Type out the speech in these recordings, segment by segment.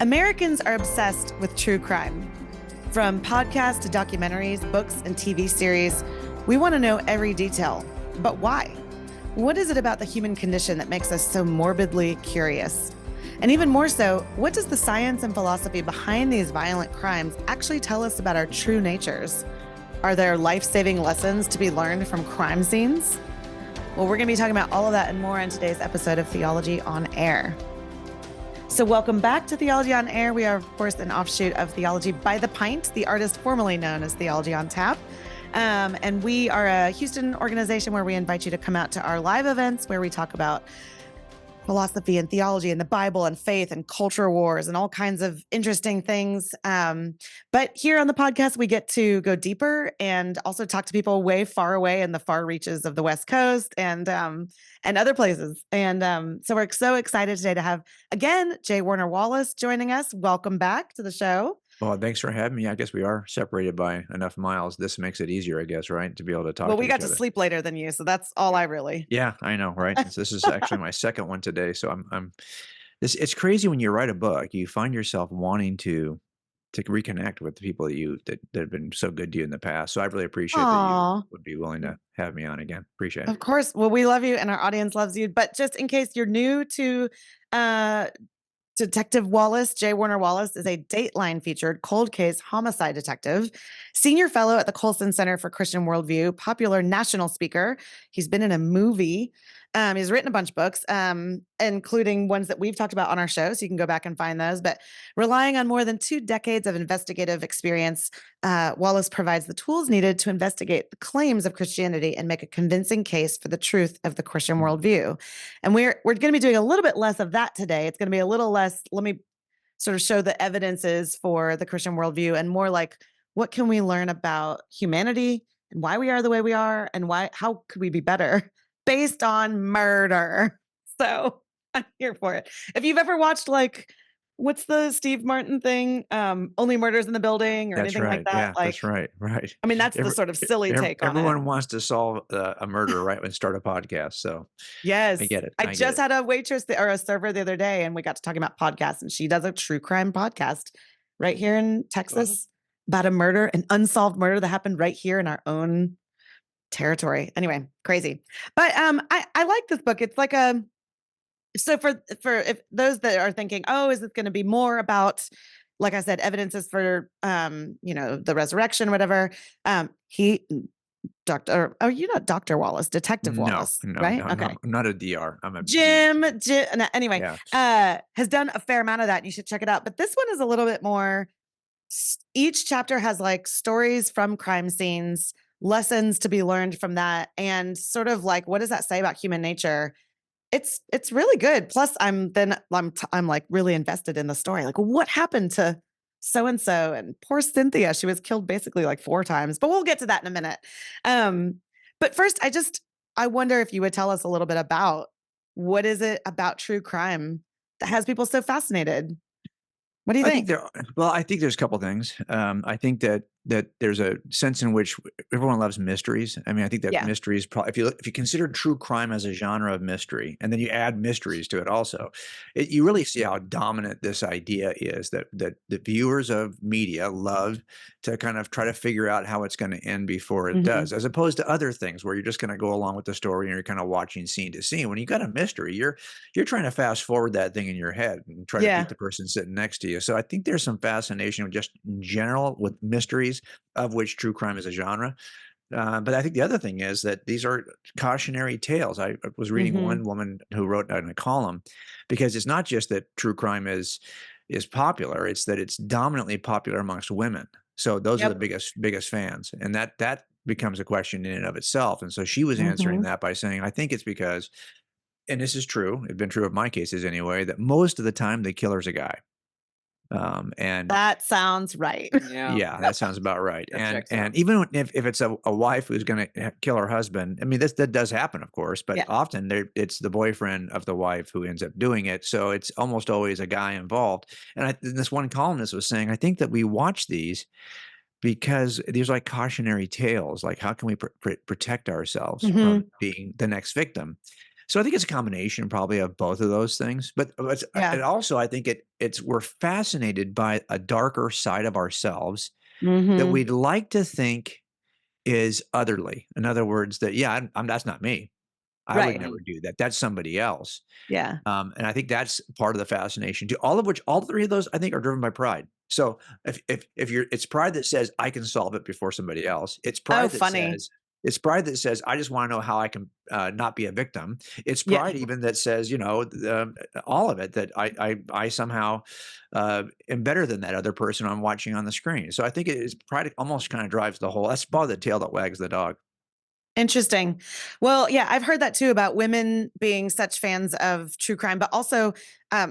Americans are obsessed with true crime. From podcasts to documentaries, books, and TV series, we want to know every detail. But why? What is it about the human condition that makes us so morbidly curious? And even more so, what does the science and philosophy behind these violent crimes actually tell us about our true natures? Are there life-saving lessons to be learned from crime scenes? Well, we're going to be talking about all of that and more in today's episode of Theology on Air. So welcome back to Theology on Air. We are, of course, an offshoot of Theology by the Pint, the artist formerly known as Theology on Tap. And we are a Houston organization where we invite you to come out to our live events where we talk about philosophy and theology and the Bible and faith and culture wars and all kinds of interesting things. But here on the podcast, we get to go deeper and also talk to people way far away in the far reaches of the West Coast and other places. And so we're so excited today to have, again, J. Warner Wallace joining us. Welcome back to the show. Well, thanks for having me. I guess we are separated by enough miles. This makes it easier, I guess, right? To be able to talk Well, to we got each to other. sleep later than you, so that's all I really. Yeah, I know, right? So this is actually my second one today. So it's crazy when you write a book, you find yourself wanting to reconnect with the people that have been so good to you in the past. So I really appreciate that you would be willing to have me on again. Appreciate it. Of course. Well, we love you and our audience loves you. But just in case you're new to Detective Wallace, J. Warner Wallace is a Dateline featured cold case homicide detective, senior fellow at the Colson Center for Christian Worldview, popular national speaker. He's been in a movie. He's written a bunch of books, including ones that we've talked about on our show, so you can go back and find those. But relying on more than 2 decades of investigative experience, Wallace provides the tools needed to investigate the claims of Christianity and make a convincing case for the truth of the Christian worldview. And we're going to be doing a little bit less of that today. It's going to be a little less, let me sort of show the evidences for the Christian worldview and more like, what can we learn about humanity and why we are the way we are and how could we be better based on murder? So I'm here for it. If you've ever watched what's the Steve Martin thing? Only Murders in the Building or That's anything right. like that. Yeah, that's right. Right. I mean, that's the sort of silly take on it. Everyone wants to solve a murder, right? And start a podcast. So yes, I get it. I just had a waitress or a server the other day, and we got to talking about podcasts, and she does a true crime podcast right here in Texas about a murder, an unsolved murder that happened right here in our own territory. Anyway, crazy. But I like this book. It's like so for if those that are thinking, oh, is this going to be more about, like I said, evidences for the resurrection, whatever. You're not Dr. Wallace, Detective Wallace, right? No, okay. I'm not a DR. I'm a Jim. Anyway, yeah. has done a fair amount of that. And you should check it out. But this one is a little bit more. Each chapter has like stories from crime scenes, lessons to be learned from that, and sort of like, what does that say about human nature? It's really good. Plus, I'm like really invested in the story. Like, what happened to so and so and poor Cynthia? She was killed basically like 4 times. But we'll get to that in a minute. But first, I wonder if you would tell us a little bit about what is it about true crime that has people so fascinated? What do you think? I think there's a couple things. I think that there's a sense in which everyone loves mysteries. I mean, I think that mysteries probably, if you consider true crime as a genre of mystery, and then you add mysteries to it also, you really see how dominant this idea is that the viewers of media love to kind of try to figure out how it's going to end before it does, as opposed to other things where you're just going to go along with the story and you're kind of watching scene to scene. When you got a mystery, you're trying to fast forward that thing in your head and try to beat the person sitting next to you. So I think there's some fascination with just in general with mysteries, of which true crime is a genre. But I think the other thing is that these are cautionary tales. I was reading one woman who wrote in a column, because it's not just that true crime is popular, it's that it's dominantly popular amongst women. So those are the biggest fans. And that becomes a question in and of itself. And so she was answering that by saying, I think it's because, and this is true, it's been true of my cases anyway, that most of the time the killer's a guy. And that sounds right. Yeah, that sounds about right. And even if it's a wife who's going to kill her husband, I mean, that does happen, of course, but often it's the boyfriend of the wife who ends up doing it. So it's almost always a guy involved. And this one columnist was saying, I think that we watch these because these are like cautionary tales, like how can we protect ourselves from being the next victim? So I think it's a combination probably of both of those things. But Yeah. and also I think it's we're fascinated by a darker side of ourselves that Mm-hmm. we'd like to think is otherly. In other words, that yeah, that's not me. I would Right. never do that. That's somebody else. Yeah. And I think that's part of the fascination too. All of which, all three of those, I think, are driven by pride. So if you're, it's pride that says I can solve it before somebody else. Oh, funny. It's pride that says I just want to know how I can not be a victim. It's Yeah. pride even that says all of it that I somehow am better than that other person I'm watching on the screen. So I think it is pride almost kind of drives the whole. That's probably the tail that wags the dog. Interesting. Well, yeah, I've heard that too about women being such fans of true crime, but also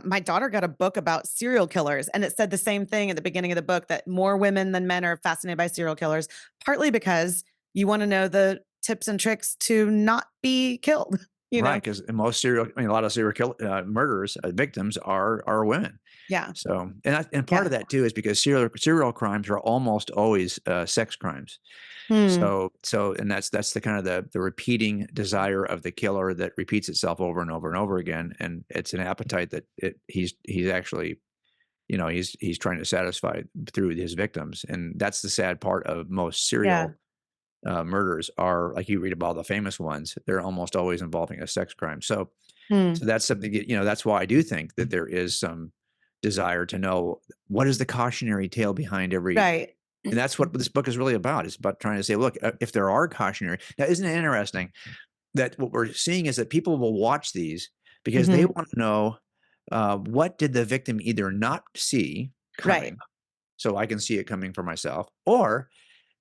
my daughter got a book about serial killers, and it said the same thing at the beginning of the book that more women than men are fascinated by serial killers, partly because you want to know the tips and tricks to not be killed, you know? Right, because a lot of serial murderers, victims are women. Yeah. So, and part Yeah. of that too is because serial crimes are almost always sex crimes. Hmm. And that's the kind of the repeating desire of the killer that repeats itself over and over and over again, and it's an appetite that he's actually he's trying to satisfy through his victims, and that's the sad part of most Yeah. serial murders are like you read about the famous ones, they're almost always involving a sex crime. So Hmm. that's something that's why I do think that there is some desire to know what is the cautionary tale behind every, Right. and that's what this book is really about. It's about trying to say, look, if there are cautionary, now isn't it interesting that what we're seeing is that people will watch these because they Hmm. want to know what did the victim either not see Right. coming, so I can see it coming for myself, or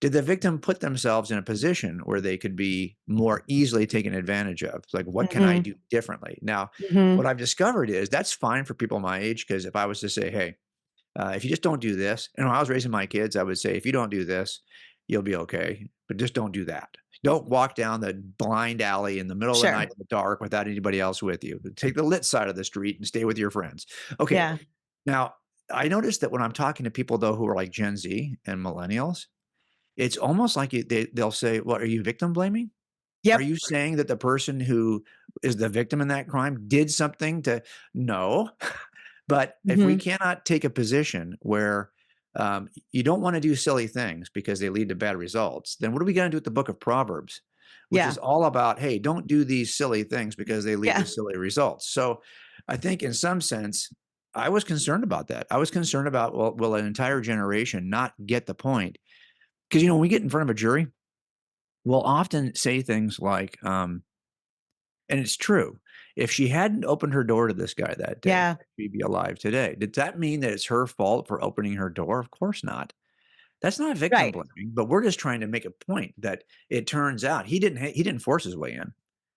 did the victim put themselves in a position where they could be more easily taken advantage of? Like, what can I Hmm. do differently? Now, what Hmm. I've discovered is that's fine for people my age, because if I was to say, hey, if you just don't do this, and when I was raising my kids, I would say, if you don't do this, you'll be okay, but just don't do that. Don't walk down the blind alley in the middle of the night Sure. in the dark without anybody else with you. Take the lit side of the street and stay with your friends. Okay. Yeah. Now, I noticed that when I'm talking to people, though, who are like Gen Z and millennials, it's almost like they'll say, "Well, are you victim blaming? Are Yep. you saying that the person who is the victim in that crime did something to?" No. But if we Hmm. cannot take a position where you don't want to do silly things because they lead to bad results, then what are we going to do with the book of Proverbs, which is Yeah. all about, hey, don't do these silly things because they lead to Yeah. silly results. So I think in some sense, I was concerned about that. I was concerned about, well, will an entire generation not get the point? Because, when we get in front of a jury, we'll often say things like, and it's true, if she hadn't opened her door to this guy that day, Yeah. she'd be alive today. Did that mean that it's her fault for opening her door? Of course not. That's not victim Right. blaming, but we're just trying to make a point that it turns out he didn't force his way in.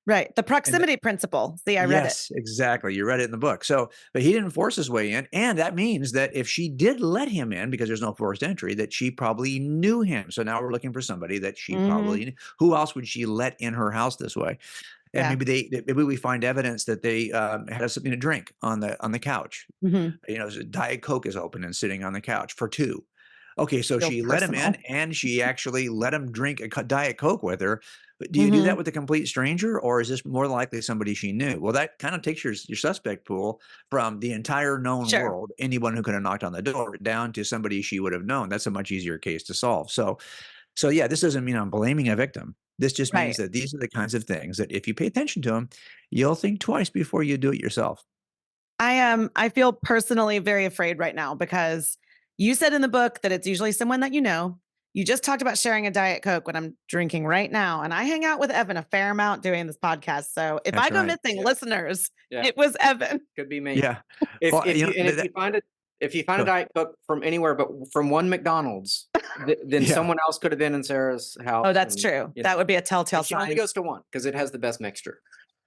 Right. The And proximity principle. See, I read it. yes, exactly. You read it in the book. So, but he didn't force his way in. And that means that if she did let him in, because there's no forced entry, that she probably knew him. So now we're looking for somebody that she Hmm. probably knew. Who else would she let in her house this way? And Yeah. maybe we find evidence that they had something to drink on the couch. Hmm. Diet Coke is open and sitting on the couch for two. Okay, so Feel she let him in, personal. and she actually let him drink a Diet Coke with her. But do you do that Hmm. with a complete stranger, or is this more likely somebody she knew? Well, that kind of takes your suspect pool from the entire known Sure. world, anyone who could have knocked on the door, down to somebody she would have known. That's a much easier case to solve. So yeah, this doesn't mean I'm blaming a victim. This just means Right. that these are the kinds of things that if you pay attention to them, you'll think twice before you do it yourself. I feel personally very afraid right now because you said in the book that it's usually someone that you know. You just talked about sharing a Diet Coke when I'm drinking right now. And I hang out with Evan a fair amount doing this podcast. So if I That's go right. missing, Yeah. listeners, Yeah, it was Evan. could be me. Yeah. Well, If you find it, if you find a go Diet Coke from anywhere but from one McDonald's, then yeah. someone else could have been in Sarah's house, Oh, that's and true. That would be a telltale and she only sign. goes to one because it has the best mixture.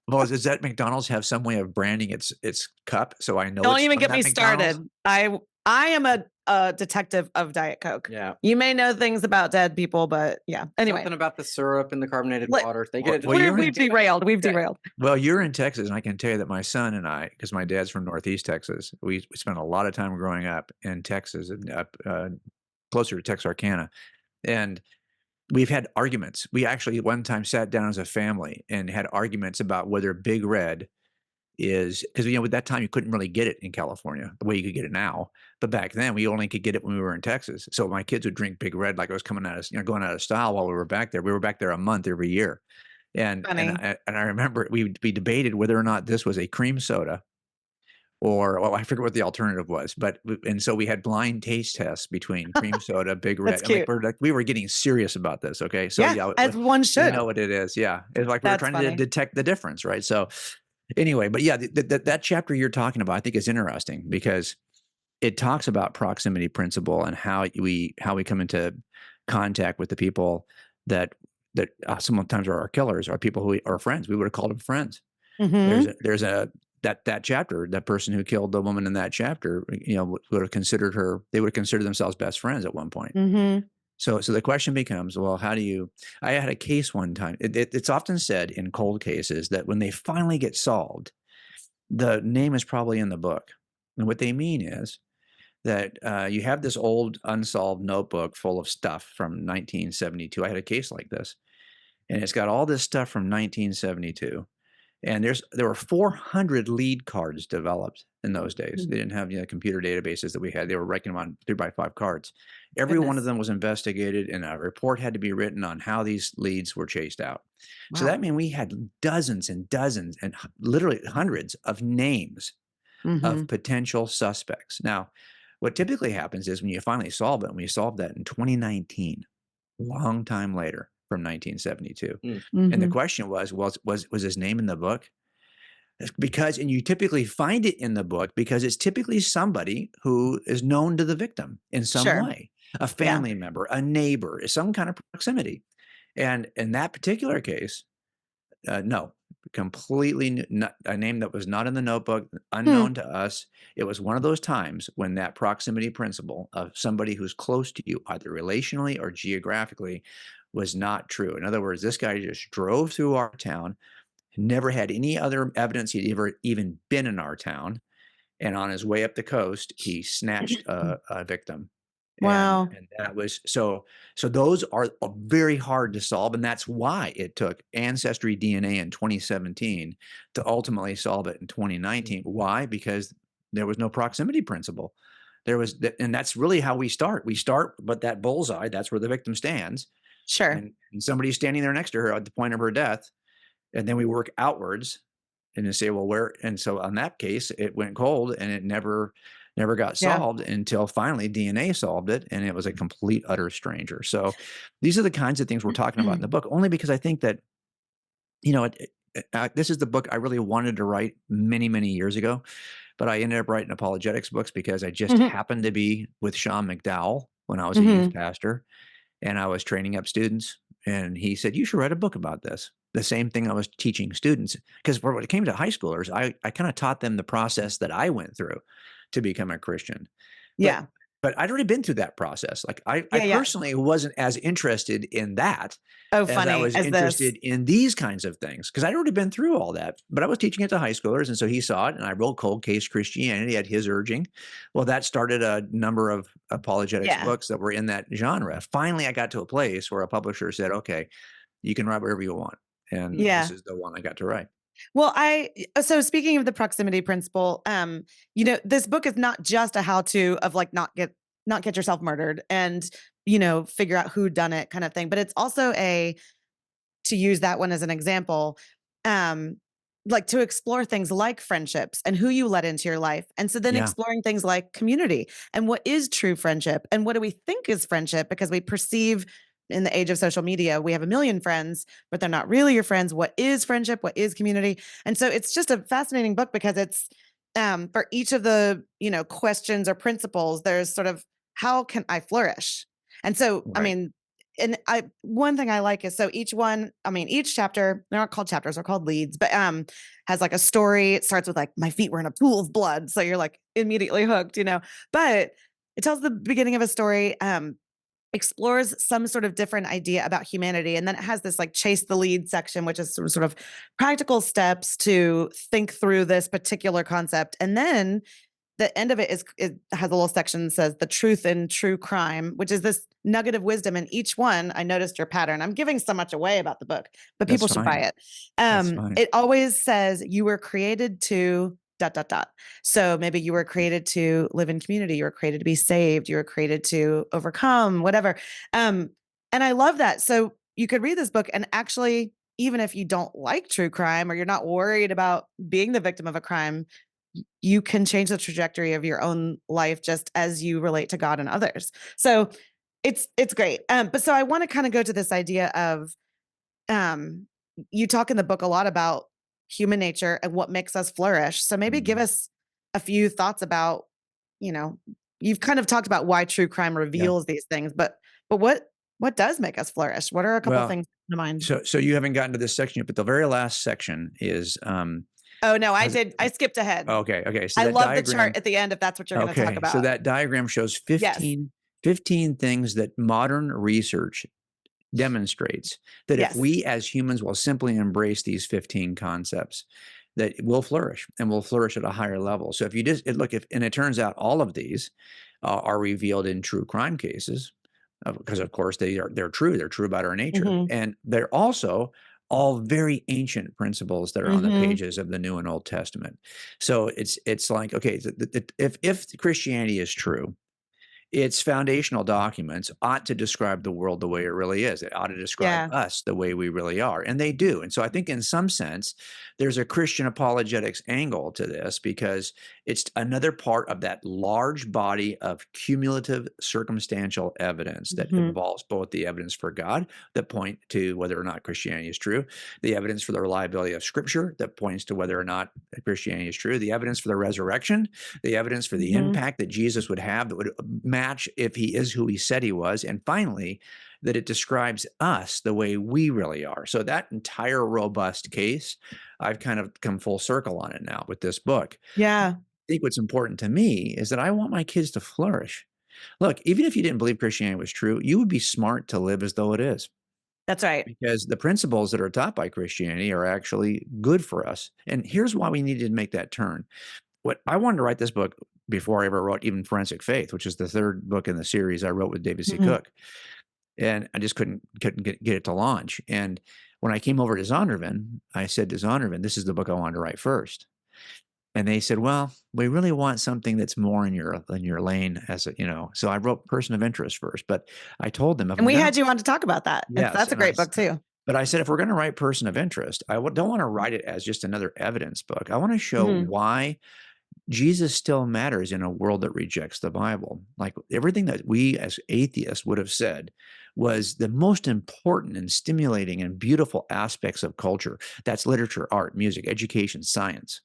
Well, does that McDonald's have some way of branding its cup so I know Don't it's even from get me that McDonald's? started. I am a detective of Diet Coke. Yeah, You may know things about dead people, but yeah. Anyway, something about the syrup and the carbonated let, water. They get it. Well, you're we've in derailed. We've Yeah. derailed. well, you're in Texas, and I can tell you that my son and I, because my dad's from Northeast Texas, we spent a lot of time growing up in Texas and up closer to Texarkana, and we've had arguments. We actually one time sat down as a family and had arguments about whether Big Red is, because at that time you couldn't really get it in California the way you could get it now. But back then we only could get it when we were in Texas. So my kids would drink Big Red like it was coming out of, going out of style while we were back there. We were back there a month every year. And Funny. I remember we debated whether or not this was a cream soda or, well, I forget what the alternative was, but and so we had blind taste tests between cream soda, Big Red. That's cute. We were getting serious about this. Okay. So yeah, as one you should. know what it is. Yeah. It's like we were That's trying funny. to detect the difference. Right. So anyway, but yeah, that chapter you're talking about, I think is interesting because it talks about proximity principle and how we come into contact with the people that sometimes are our killers, are people who are friends. We would have called them friends. Mm-hmm. There's that chapter, that person who killed the woman in that chapter, would have considered her. They would have considered themselves best friends at one point. Mm-hmm. So the question becomes, well, how do you? I had a case one time. It's often said in cold cases that when they finally get solved, the name is probably in the book, and what they mean is that you have this old unsolved notebook full of stuff from 1972. I had a case like this, and it's got all this stuff from 1972. And there were 400 lead cards developed in those days. Mm-hmm. They didn't have computer databases that we had. They were writing them on 3x5 cards. Every one of them was investigated, and a report had to be written on how these leads were chased out. Wow. So that means we had dozens and dozens and literally hundreds of names of potential suspects. Now, what typically happens is when you finally solve it, and we solved that in 2019, long time later, from 1972. Mm-hmm. And the question was his name in the book? Because, and you typically find it in the book because it's typically somebody who is known to the victim in some way, a family member, a neighbor, some kind of proximity. And in that particular case, no, completely not, a name that was not in the notebook, unknown to us. It was one of those times when that proximity principle of somebody who's close to you, either relationally or geographically, was not true. In other words, this guy just drove through our town, never had any other evidence he'd ever even been in our town. And on his way up the coast, he snatched a victim. Wow. And that was so those are very hard to solve. And that's why it took Ancestry DNA in 2017 to ultimately solve it in 2019. Why? Because there was no proximity principle. And that's really how we start. We start with that bullseye. That's where the victim stands. Sure. And somebody's standing there next to her at the point of her death. And then we work outwards and then say, well, where? And so on that case, it went cold and it never got solved until finally DNA solved it. And it was a complete, utter stranger. So these are the kinds of things we're talking about in the book, only because I think that, this is the book I really wanted to write many, many years ago, but I ended up writing apologetics books because I just happened to be with Sean McDowell when I was a youth pastor, and I was training up students. And he said, you should write a book about this. The same thing I was teaching students, because when it came to high schoolers, I kind of taught them the process that I went through to become a Christian. But I'd already been through that process. Like I personally wasn't as interested in that as I was interested in these kinds of things, because I'd already been through all that. But I was teaching it to high schoolers, and so he saw it, and I wrote Cold Case Christianity at his urging. Well, that started a number of apologetics books that were in that genre. Finally, I got to a place where a publisher said, okay, you can write whatever you want. And this is the one I got to write. Well, so speaking of the proximity principle, this book is not just a how-to of like not get yourself murdered and, figure out who done it kind of thing, but it's also to use that one as an example, like to explore things like friendships and who you let into your life. And so then exploring things like community and what is true friendship and what do we think is friendship, because we perceive in the age of social media, we have a million friends, but they're not really your friends. What is friendship? What is community? And so it's just a fascinating book because it's for each of the, questions or principles, there's sort of how can I flourish? And so, one thing I like is so each chapter, they're not called chapters, they're called leads, but has like a story. It starts with like, my feet were in a pool of blood. So you're like immediately hooked, but it tells the beginning of a story, explores some sort of different idea about humanity. And then it has this like chase the lead section, which is sort of practical steps to think through this particular concept. And then the end of it has a little section that says the truth in true crime, which is this nugget of wisdom. And each one, I noticed your pattern. I'm giving so much away about the book, but That's people should buy fine. it. That's fine. It always says you were created to ... So maybe you were created to live in community. You were created to be saved. You were created to overcome, whatever. And I love that. So you could read this book and actually, even if you don't like true crime or you're not worried about being the victim of a crime, you can change the trajectory of your own life just as you relate to God and others. So it's great. But so I want to kind of go to this idea of, you talk in the book a lot about human nature and what makes us flourish. So maybe give us a few thoughts about, you've kind of talked about why true crime reveals these things, but what does make us flourish? What are a couple things in mind? So you haven't gotten to this section yet, but the very last section is, oh no, I skipped ahead. Okay. So I love the chart at the end, if that's what you're going to talk about. So that diagram shows 15 things that modern research demonstrates that if we as humans will simply embrace these 15 concepts, that we'll flourish and we'll flourish at a higher level. So if you just look, and it turns out all of these are revealed in true crime cases, because of course they're true. They're true about our nature. And they're also all very ancient principles that are on the pages of the New and Old Testament. So it's like, okay, if Christianity is true, its foundational documents ought to describe the world the way it really is. It ought to describe us the way we really are. And they do. And so I think in some sense, there's a Christian apologetics angle to this, because it's another part of that large body of cumulative circumstantial evidence that involves both the evidence for God that point to whether or not Christianity is true, the evidence for the reliability of Scripture that points to whether or not Christianity is true, the evidence for the resurrection, the evidence for the impact that Jesus would have that would match if he is who he said he was, and finally, that it describes us the way we really are. So that entire robust case, I've kind of come full circle on it now with this book. Yeah. I think what's important to me is that I want my kids to flourish. Look, even if you didn't believe Christianity was true, you would be smart to live as though it is. That's right. Because the principles that are taught by Christianity are actually good for us. And here's why we needed to make that turn. What I wanted to write this book before I ever wrote even Forensic Faith, which is the third book in the series I wrote with David C. Cook. And I just couldn't get it to launch. And when I came over to Zondervan, I said to Zondervan, this is the book I wanted to write first. And they said, well, we really want something that's more in your lane as a, so I wrote Person of Interest first, but I told them. And we had you on to talk about that. Yes, that's a great book too. But I said, if we're going to write Person of Interest, I don't want to write it as just another evidence book. I want to show why Jesus still matters in a world that rejects the Bible. Like everything that we as atheists would have said was the most important and stimulating and beautiful aspects of culture. That's literature, art, music, education, science.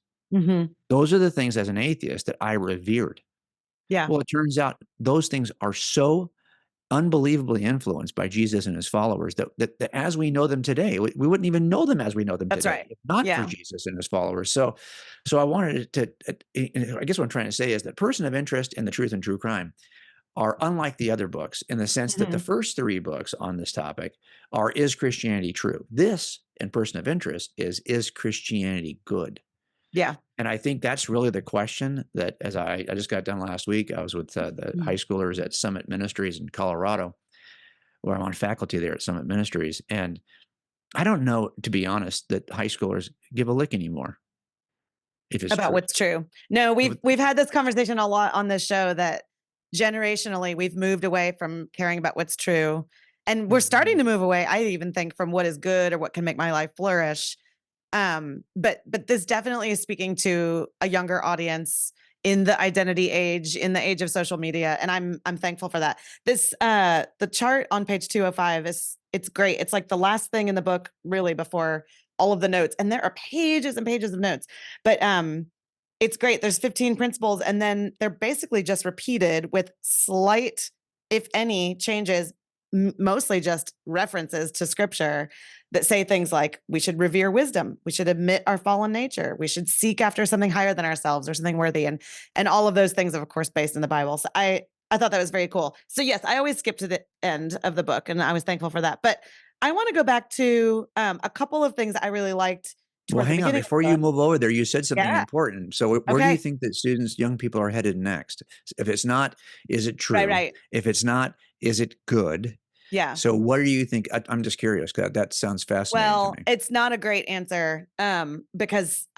Those are the things as an atheist that I revered. Yeah. Well, it turns out those things are so unbelievably influenced by Jesus and his followers that as we know them today, we wouldn't even know them as we know them today. That's right. If not for Jesus and his followers. So I wanted to, I guess what I'm trying to say is that Person of Interest and The Truth and True Crime are unlike the other books in the sense that the first three books on this topic are, is Christianity true? This, and Person of Interest, is Christianity good? Yeah. And I think that's really the question that, as I just got done last week, I was with the high schoolers at Summit Ministries in Colorado, where I'm on faculty there at Summit Ministries. And I don't know, to be honest, that high schoolers give a lick anymore. If it's about true. What's true. No, we've had this conversation a lot on this show that generationally we've moved away from caring about what's true. And we're starting to move away, I even think, from what is good or what can make my life flourish. But this definitely is speaking to a younger audience in the identity age, in the age of social media. And I'm thankful for that. This, the chart on page 205 it's great. It's like the last thing in the book, really, before all of the notes. And there are pages and pages of notes, but, it's great. There's 15 principles, and then they're basically just repeated with slight, if any, changes, mostly just references to Scripture that say things like, we should revere wisdom, we should admit our fallen nature, we should seek after something higher than ourselves or something worthy, and all of those things are, of course, based in the Bible. So I thought that was very cool. So yes, I always skip to the end of the book, and I was thankful for that. But I want to go back to a couple of things I really liked Well, toward the hang on. beginning of Before the you book. move over there, you said something Yeah. important. So where do you Okay. think that students, young people are headed next? If it's not, is it true? Right. If it's not, is it good? Yeah. So what do you think? I'm just curious. That sounds fascinating to Well, me. it's not a great answer because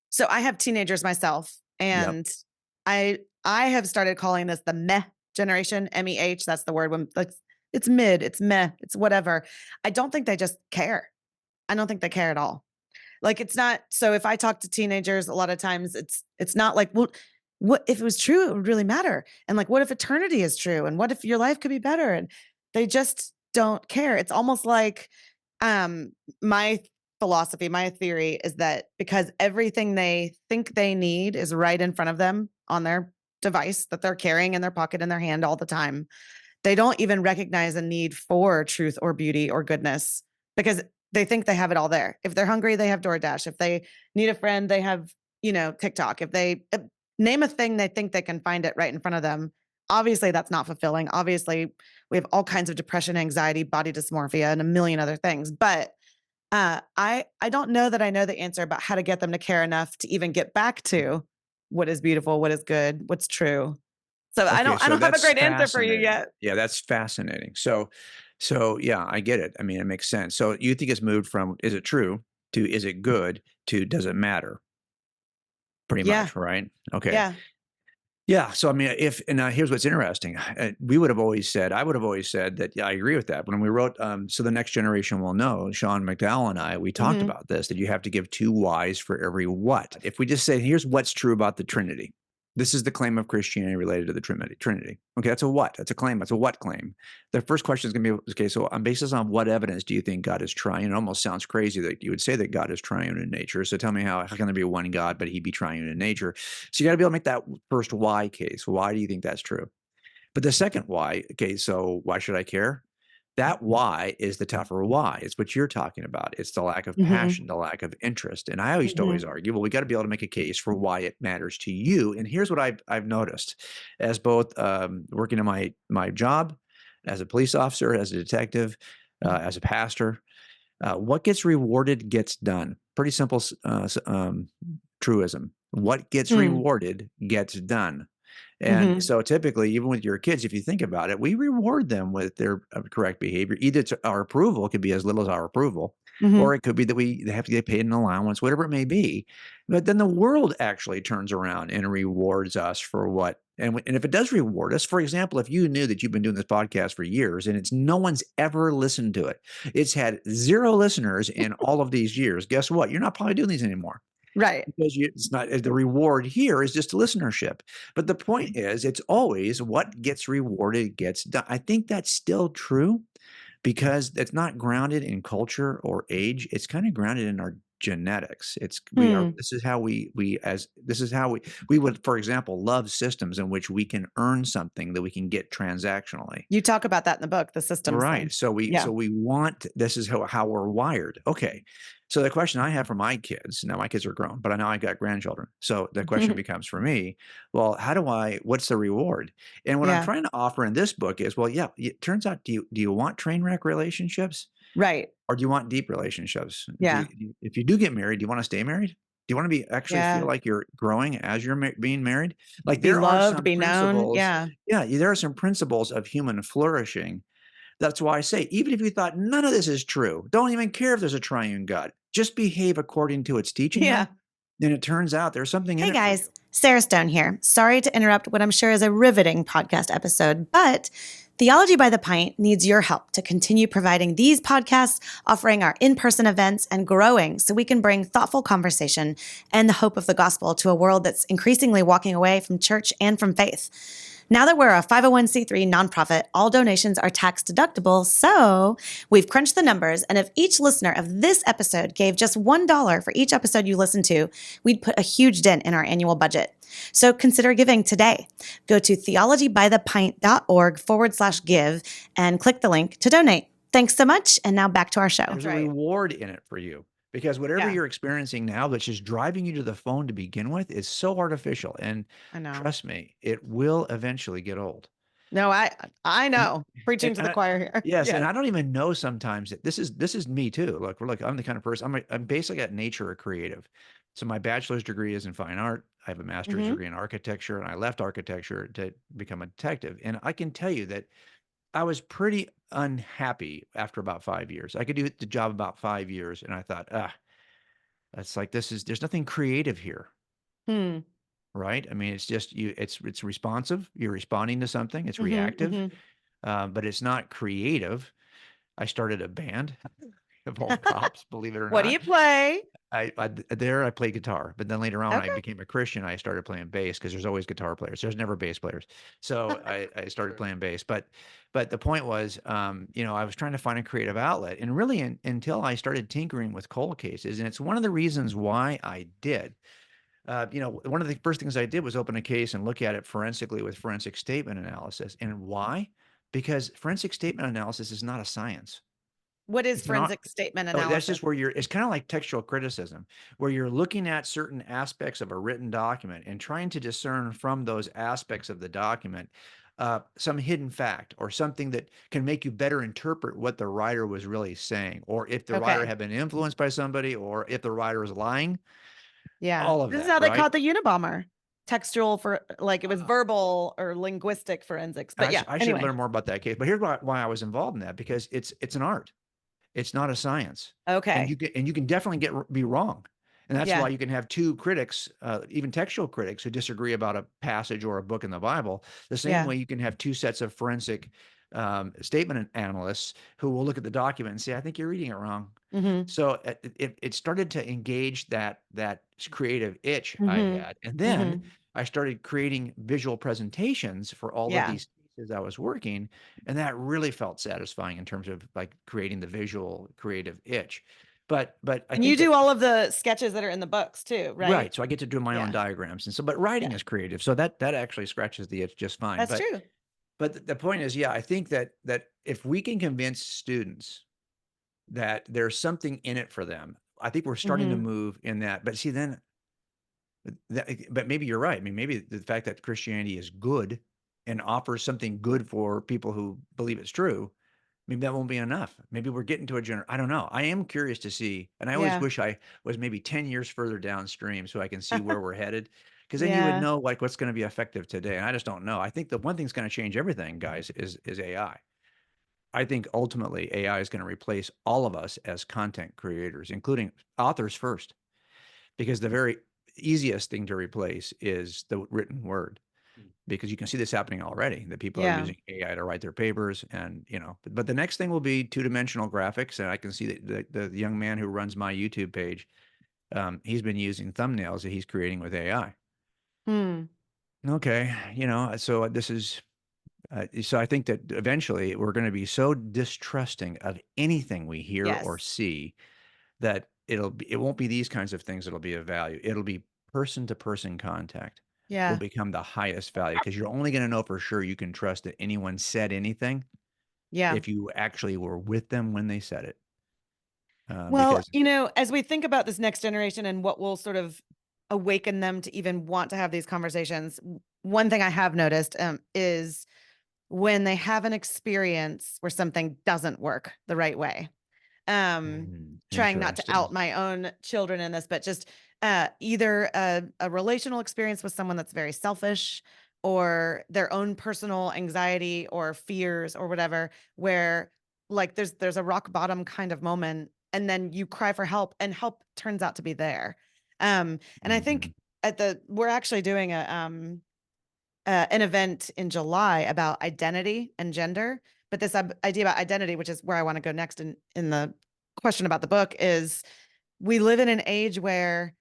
so I have teenagers myself, Yep. and I have started calling this the meh generation, MEH. That's the word when like it's mid, it's meh, it's whatever. I don't think they just care. I don't think they care at all. Like it's not so if I talk to teenagers, a lot of times it's not like, well, what if it was true, it would really matter. And like, what if eternity is true? And what if your life could be better? And they just don't care. It's almost like my philosophy, my theory is that because everything they think they need is right in front of them on their device that they're carrying in their pocket in their hand all the time, they don't even recognize a need for truth or beauty or goodness because they think they have it all there. If they're hungry, they have DoorDash. If they need a friend, they have, TikTok. If they name a thing, they think they can find it right in front of them. Obviously, that's not fulfilling. Obviously, we have all kinds of depression, anxiety, body dysmorphia, and a million other things. But I don't know that I know the answer about how to get them to care enough to even get back to what is beautiful, what is good, what's true. So I Okay, don't so have a that's great answer for you fascinating. yet. Yeah, that's fascinating. So yeah, I get it. I mean, it makes sense. So you think it's moved from is it true to is it good to does it matter? Pretty Yeah. much, right? Okay. Yeah. Yeah. So I mean, here's what's interesting. We would have always said, I would have always said that. Yeah, I agree with that. When we wrote, so the next generation will know. Sean McDowell and I, we talked Mhm. about this that you have to give two whys for every what. If we just say, here's what's true about the Trinity. This is the claim of Christianity related to the Trinity. Okay, that's a what. That's a claim. That's a what claim. The first question is going to be, okay, so on basis on what evidence do you think God is triune? It almost sounds crazy that you would say that God is triune in nature. So tell me how can there be one God, but he be triune in nature? So you got to be able to make that first why case. Why do you think that's true? But the second why, okay, so why should I care? That why is the tougher why. It's what you're talking about. It's the lack of Mhm. passion, the lack of interest. And I used to Mhm. always argue, well, we got to be able to make a case for why it matters to you. And here's what I've noticed as both working in my job, as a police officer, as a detective, as a pastor, what gets rewarded gets done. Pretty simple truism. What gets Mm. rewarded gets done. And Mhm. so typically, even with your kids, if you think about it, we reward them with their correct behavior. Either it's our approval, it could be as little as our approval, or Mhm. it could be that they have to get paid an allowance, whatever it may be. But then the world actually turns around and rewards us for what. And if it does reward us, for example, if you knew that you've been doing this podcast for years and it's no one's ever listened to it, it's had 0 listeners in all of these years. Guess what? You're not probably doing these anymore Right. because it's not the reward here is just listenership. But the point is, it's always what gets rewarded gets done. I think that's still true because it's not grounded in culture or age. It's kind of grounded in our genetics. Hmm. This is how this is how we would, for example, love systems in which we can earn something that we can get transactionally. You talk about that in the book, the systems Right. thing. So Yeah. we want this is how we're wired. Okay. So the question I have for my kids, now my kids are grown, but I know I got grandchildren. So the question becomes for me, well, what's the reward? And what I'm Yeah. trying to offer in this book is, well, yeah, it turns out, do you want train wreck relationships Right. or do you want deep relationships? Yeah. If you do get married, do you want to stay married? Do you want to be actually feel Yeah. like you're growing as you're being married? Like Be there are loved, some be known. principles. Yeah. Yeah, there are some principles of human flourishing. That's why I say, even if you thought none of this is true, don't even care if there's a triune God. Just behave according to its teaching, Yeah. though. Then it turns out there's something in Hey it for guys, you. Sarah Stone here. Sorry to interrupt what I'm sure is a riveting podcast episode, but Theology by the Pint needs your help to continue providing these podcasts, offering our in-person events, and growing so we can bring thoughtful conversation and the hope of the gospel to a world that's increasingly walking away from church and from faith. Now that we're a 501c3 nonprofit, all donations are tax deductible, so we've crunched the numbers, and if each listener of this episode gave just $1 for each episode you listen to, we'd put a huge dent in our annual budget. So consider giving today. Go to theologybythePint.org/give and click the link to donate. Thanks so much, and now back to our show. There's a right. reward in it for you because whatever Yeah. you're experiencing now that's just driving you to the phone to begin with is so artificial. And I know. trust me, it will eventually get old. No, I know. Preaching to the choir here. Yes, and I don't even know sometimes that this is me too. Look, I'm the kind of person, I'm basically at nature or creative. So my bachelor's degree is in fine art. I have a master's degree in architecture, and I left architecture to become a detective. And I can tell you that I was pretty unhappy after about 5 years. I could do the job about 5 years, and I thought, that's like there's nothing creative here. Hmm. Right? I mean, it's just it's responsive. You're responding to something. It's Mm-hmm, reactive, mm-hmm. but it's not creative. I started a band of all props, believe it or What do not. you play? I played guitar, but then later on, when I Okay. became a Christian, I started playing bass because there's always guitar players. There's never bass players. So I started playing bass. But the point was, I was trying to find a creative outlet, and really until I started tinkering with cold cases, and it's one of the reasons why I did. One of the first things I did was open a case and look at it forensically with forensic statement analysis. And why? Because forensic statement analysis is not a science. What is It's an art. forensic statement Oh, that's analysis? just where it's kind of like textual criticism, where you're looking at certain aspects of a written document and trying to discern from those aspects of the document some hidden fact or something that can make you better interpret what the writer was really saying, or if the writer Okay. had been influenced by somebody, or if the writer was lying. Yeah. All of This is that, how they right? caught the Unabomber. Textual for like it was verbal or linguistic forensics. But yeah, I should anyway. learn more about that case. But here's why I was involved in that, because it's an art. It's not a science. And Okay. you can definitely be wrong. And that's why Yeah. you can have two critics, even textual critics, who disagree about a passage or a book in the Bible. The same Yeah. way you can have two sets of forensic statement analysts who will look at the document and say, "I think you're reading it wrong." Mm-hmm. So it started to engage that creative itch I Mm-hmm. had, and then Mm-hmm. I started creating visual presentations for all of Yeah. these cases I was working, and that really felt satisfying in terms of like creating the visual creative itch. But I And you think that do all of the sketches that are in the books too, right? right, so I get to do my own Yeah. diagrams, and so but writing Yeah. is creative, so that actually scratches the itch just fine. That's But true. the point is, yeah, I think that if we can convince students that there's something in it for them, I think we're starting to Mm-hmm. move in that. But see, then but maybe you're right. I mean, maybe the fact that Christianity is good and offers something good for people who believe it's true, maybe that won't be enough. Maybe we're getting to I don't know. I am curious to see, and I always Yeah. wish I was maybe 10 years further downstream so I can see where we're headed. Because then you would Yeah. know like what's going to be effective today. And I just don't know. I think the one thing's going to change everything, guys, is AI. I think ultimately AI is going to replace all of us as content creators, including authors first, because the very easiest thing to replace is the written word, because you can see this happening already, that people are Yeah. using AI to write their papers. And but the next thing will be two-dimensional graphics. And I can see that the young man who runs my YouTube page, he's been using thumbnails that he's creating with AI. Hmm. Okay, so this is so I think that eventually we're going to be so distrusting of anything we hear or Yes. see that it won't be these kinds of things that'll be of value. It'll be person to person contact will Yeah. become the highest value, because you're only going to know for sure you can trust that anyone said anything Yeah. if you actually were with them when they said it. Well, Because as we think about this next generation and what will sort of awaken them to even want to have these conversations, one thing I have noticed is when they have an experience where something doesn't work the right way. Trying not to interesting. out my own children in this, but just either a relational experience with someone that's very selfish, or their own personal anxiety or fears or whatever, where like there's a rock bottom kind of moment, and then you cry for help and help turns out to be there. And I think we're actually doing an event in July about identity and gender. But this idea about identity, which is where I want to go next in the question about the book, is we live in an age where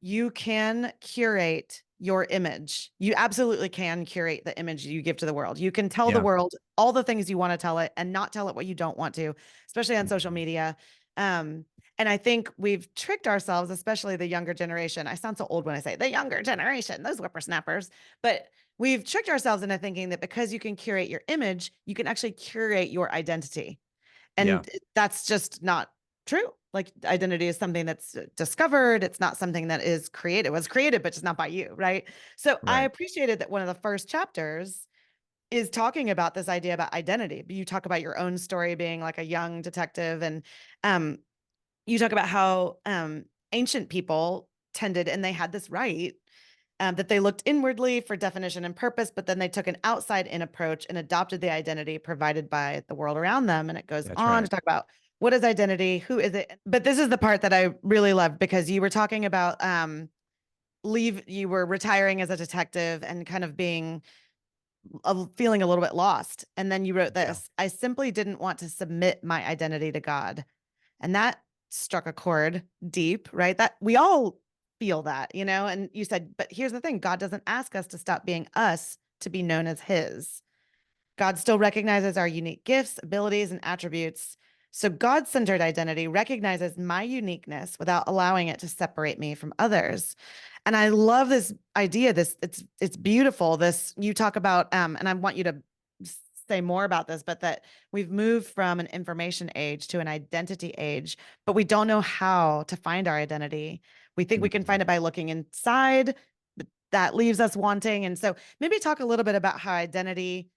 you can curate your image. You absolutely can curate the image you give to the world. You can tell the Yeah. world all the things you want to tell it and not tell it what you don't want to, especially on social Mhm. media. And I think we've tricked ourselves, especially the younger generation. I sound so old when I say the younger generation, those whippersnappers, but we've tricked ourselves into thinking that because you can curate your image, you can actually curate your identity. Yeah. And that's just not true. Like identity is something that's discovered. It's not something that is created. It was created, but just not by you. Right. So I Right. appreciated that one of the first chapters is talking about this idea about identity. You talk about your own story being like a young detective, and you talk about how ancient people tended, and they had this right, that they looked inwardly for definition and purpose, but then they took an outside-in approach and adopted the identity provided by the world around them. And it goes on to talk about what is identity, who is it? But this is the part that I really loved, because you were talking about you were retiring as a detective and kind of being feeling a little bit lost. And then you wrote this: I simply didn't want to submit my identity to God. And that struck a chord deep, right? That we all feel that, and you said, but here's the thing: God doesn't ask us to stop being us to be known as his. God still recognizes our unique gifts, abilities, and attributes. So God-centered identity recognizes my uniqueness without allowing it to separate me from others. And I love this idea. It's beautiful. This, you talk about, and I want you to say more about this, but that we've moved from an information age to an identity age, but we don't know how to find our identity. We think we can find it by looking inside, but that leaves us wanting. And so maybe talk a little bit about how identity,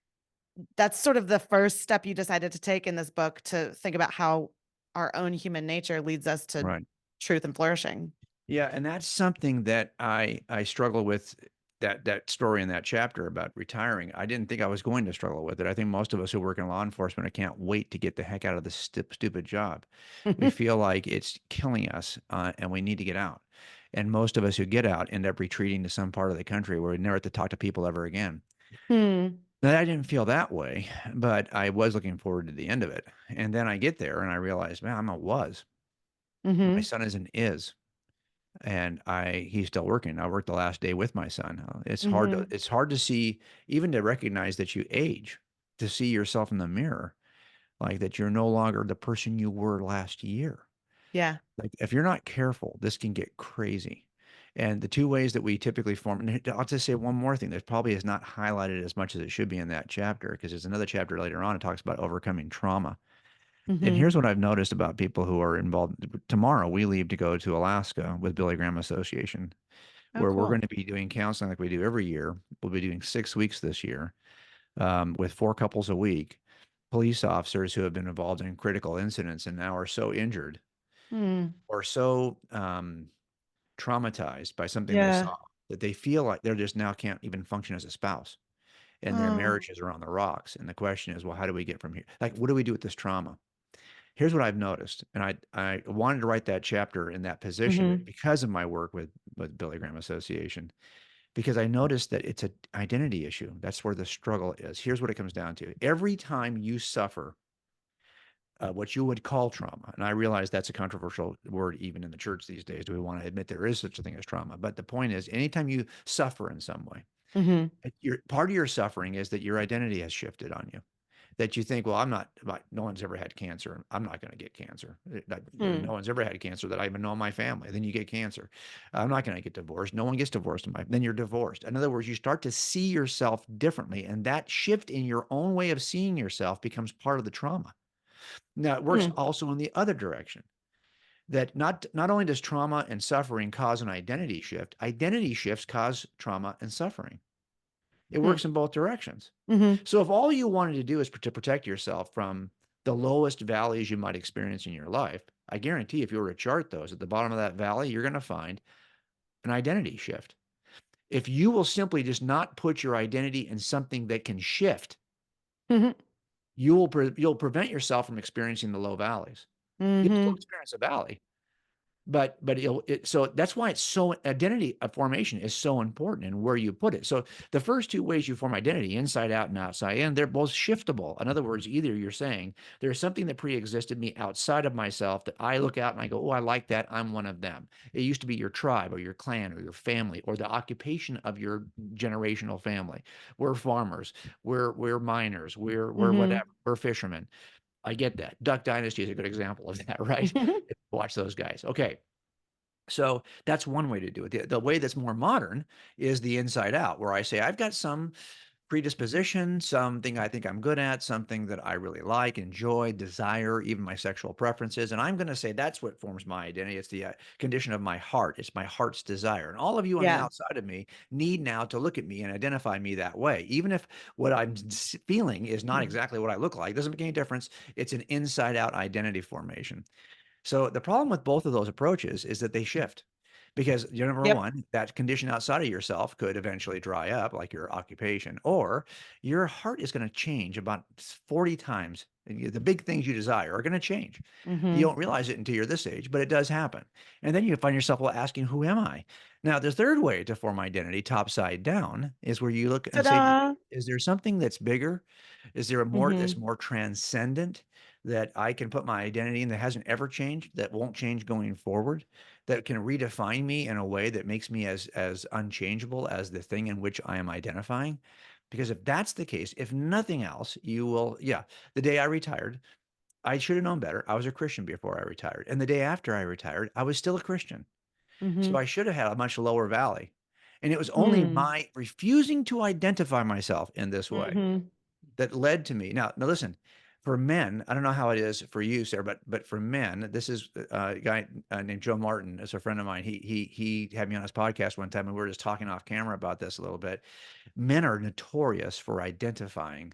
that's sort of the first step you decided to take in this book, to think about how our own human nature leads us to truth and flourishing. Yeah. And that's something that I struggle with, that story in that chapter about retiring. I didn't think I was going to struggle with it. I think most of us who work in law enforcement can't wait to get the heck out of this stupid job. We feel like it's killing us, and we need to get out. And most of us who get out end up retreating to some part of the country where we never have to talk to people ever again. Now, I didn't feel that way, but I was looking forward to the end of it. And then I get there and I realized, man, I'm a was. My son is an is. And he's still working. I worked the last day with my son. It's hard to see, even to recognize that you age, to see yourself in the mirror, like that you're no longer the person you were last year. Yeah. Like if you're not careful, this can get crazy. And the two ways that we typically form, and I'll just say one more thing that probably is not highlighted as much as it should be in that chapter, because there's another chapter later on, it talks about overcoming trauma. And here's what I've noticed about people who are involved. Tomorrow, we leave to go to Alaska with Billy Graham Association, where we're going to be doing counseling like we do every year. We'll be doing 6 weeks this year, with 4 couples a week, police officers who have been involved in critical incidents and now are so injured or so traumatized by something they saw that they feel like they're just now can't even function as a spouse, and their marriages are on the rocks. And the question is, well, how do we get from here? Like, what do we do with this trauma? Here's what I've noticed, and I wanted to write that chapter in that position because of my work with Billy Graham Association, because I noticed that it's an identity issue. That's where the struggle is. Here's what it comes down to: every time you suffer what you would call trauma, and I realize that's a controversial word even in the church these days. Do we want to admit there is such a thing as trauma? But the point is, anytime you suffer in some way, part of your suffering is that your identity has shifted on you. That you think, well, I'm not, no one's ever had cancer. I'm not going to get cancer. No one's ever had cancer that I even know in my family. Then you get cancer. I'm not going to get divorced. No one gets divorced then you're divorced. In other words, you start to see yourself differently. And that shift in your own way of seeing yourself becomes part of the trauma. Now, it works also in the other direction. That not only does trauma and suffering cause an identity shifts cause trauma and suffering. It works in both directions. So if all you wanted to do is to protect yourself from the lowest valleys you might experience in your life, I guarantee if you were to chart those, at the bottom of that valley, you're going to find an identity shift. If you will simply just not put your identity in something that can shift, you'll prevent yourself from experiencing the low valleys. You'll still experience a valley, but so that's why it's so, identity formation is so important and where you put it. So the first 2 ways you form identity, inside out and outside in, they're both shiftable. In other words, either you're saying there's something that pre-existed me outside of myself that I look out and I go, oh, I like that. I'm one of them. It used to be your tribe or your clan or your family or the occupation of your generational family. We're farmers. We're miners. We're whatever. We're fishermen. I get that. Duck Dynasty is a good example of that, right? Watch those guys. Okay. So that's one way to do it. The way that's more modern is the inside out, where I say, I've got some predisposition, something I think I'm good at, something that I really like, enjoy, desire, even my sexual preferences. And I'm going to say that's what forms my identity. It's the condition of my heart. It's my heart's desire. And all of you on the Yeah. outside of me need now to look at me and identify me that way. Even if what I'm feeling is not exactly what I look like, doesn't make any difference. It's an inside out identity formation. So the problem with both of those approaches is that they shift. Because number Yep. one, that condition outside of yourself could eventually dry up, like your occupation, or your heart is going to change about 40 times. The big things you desire are going to change. You don't realize it until you're this age, but it does happen. And then you find yourself asking, who am I? Now, the third way to form identity, top side down, is where you look and say, Ta-da. is there something that's bigger? Is there a more that's Mhm. more transcendent that I can put my identity in that hasn't ever changed, that won't change going forward? That can redefine me in a way that makes me as unchangeable as the thing in which I am identifying? Because if that's the case, if nothing else, you will the day I retired, I should have known better. I was a Christian before I retired, and the day after I retired, I was still a Christian. So Mhm. I should have had a much lower valley, and it was only Mm. my refusing to identify myself in this way Mhm. that led to me. Now listen, for men, I don't know how it is for you, Sarah, but for men, this is a guy named Joe Martin is a friend of mine. He had me on his podcast one time, and we were just talking off camera about this a little bit. Men are notorious for identifying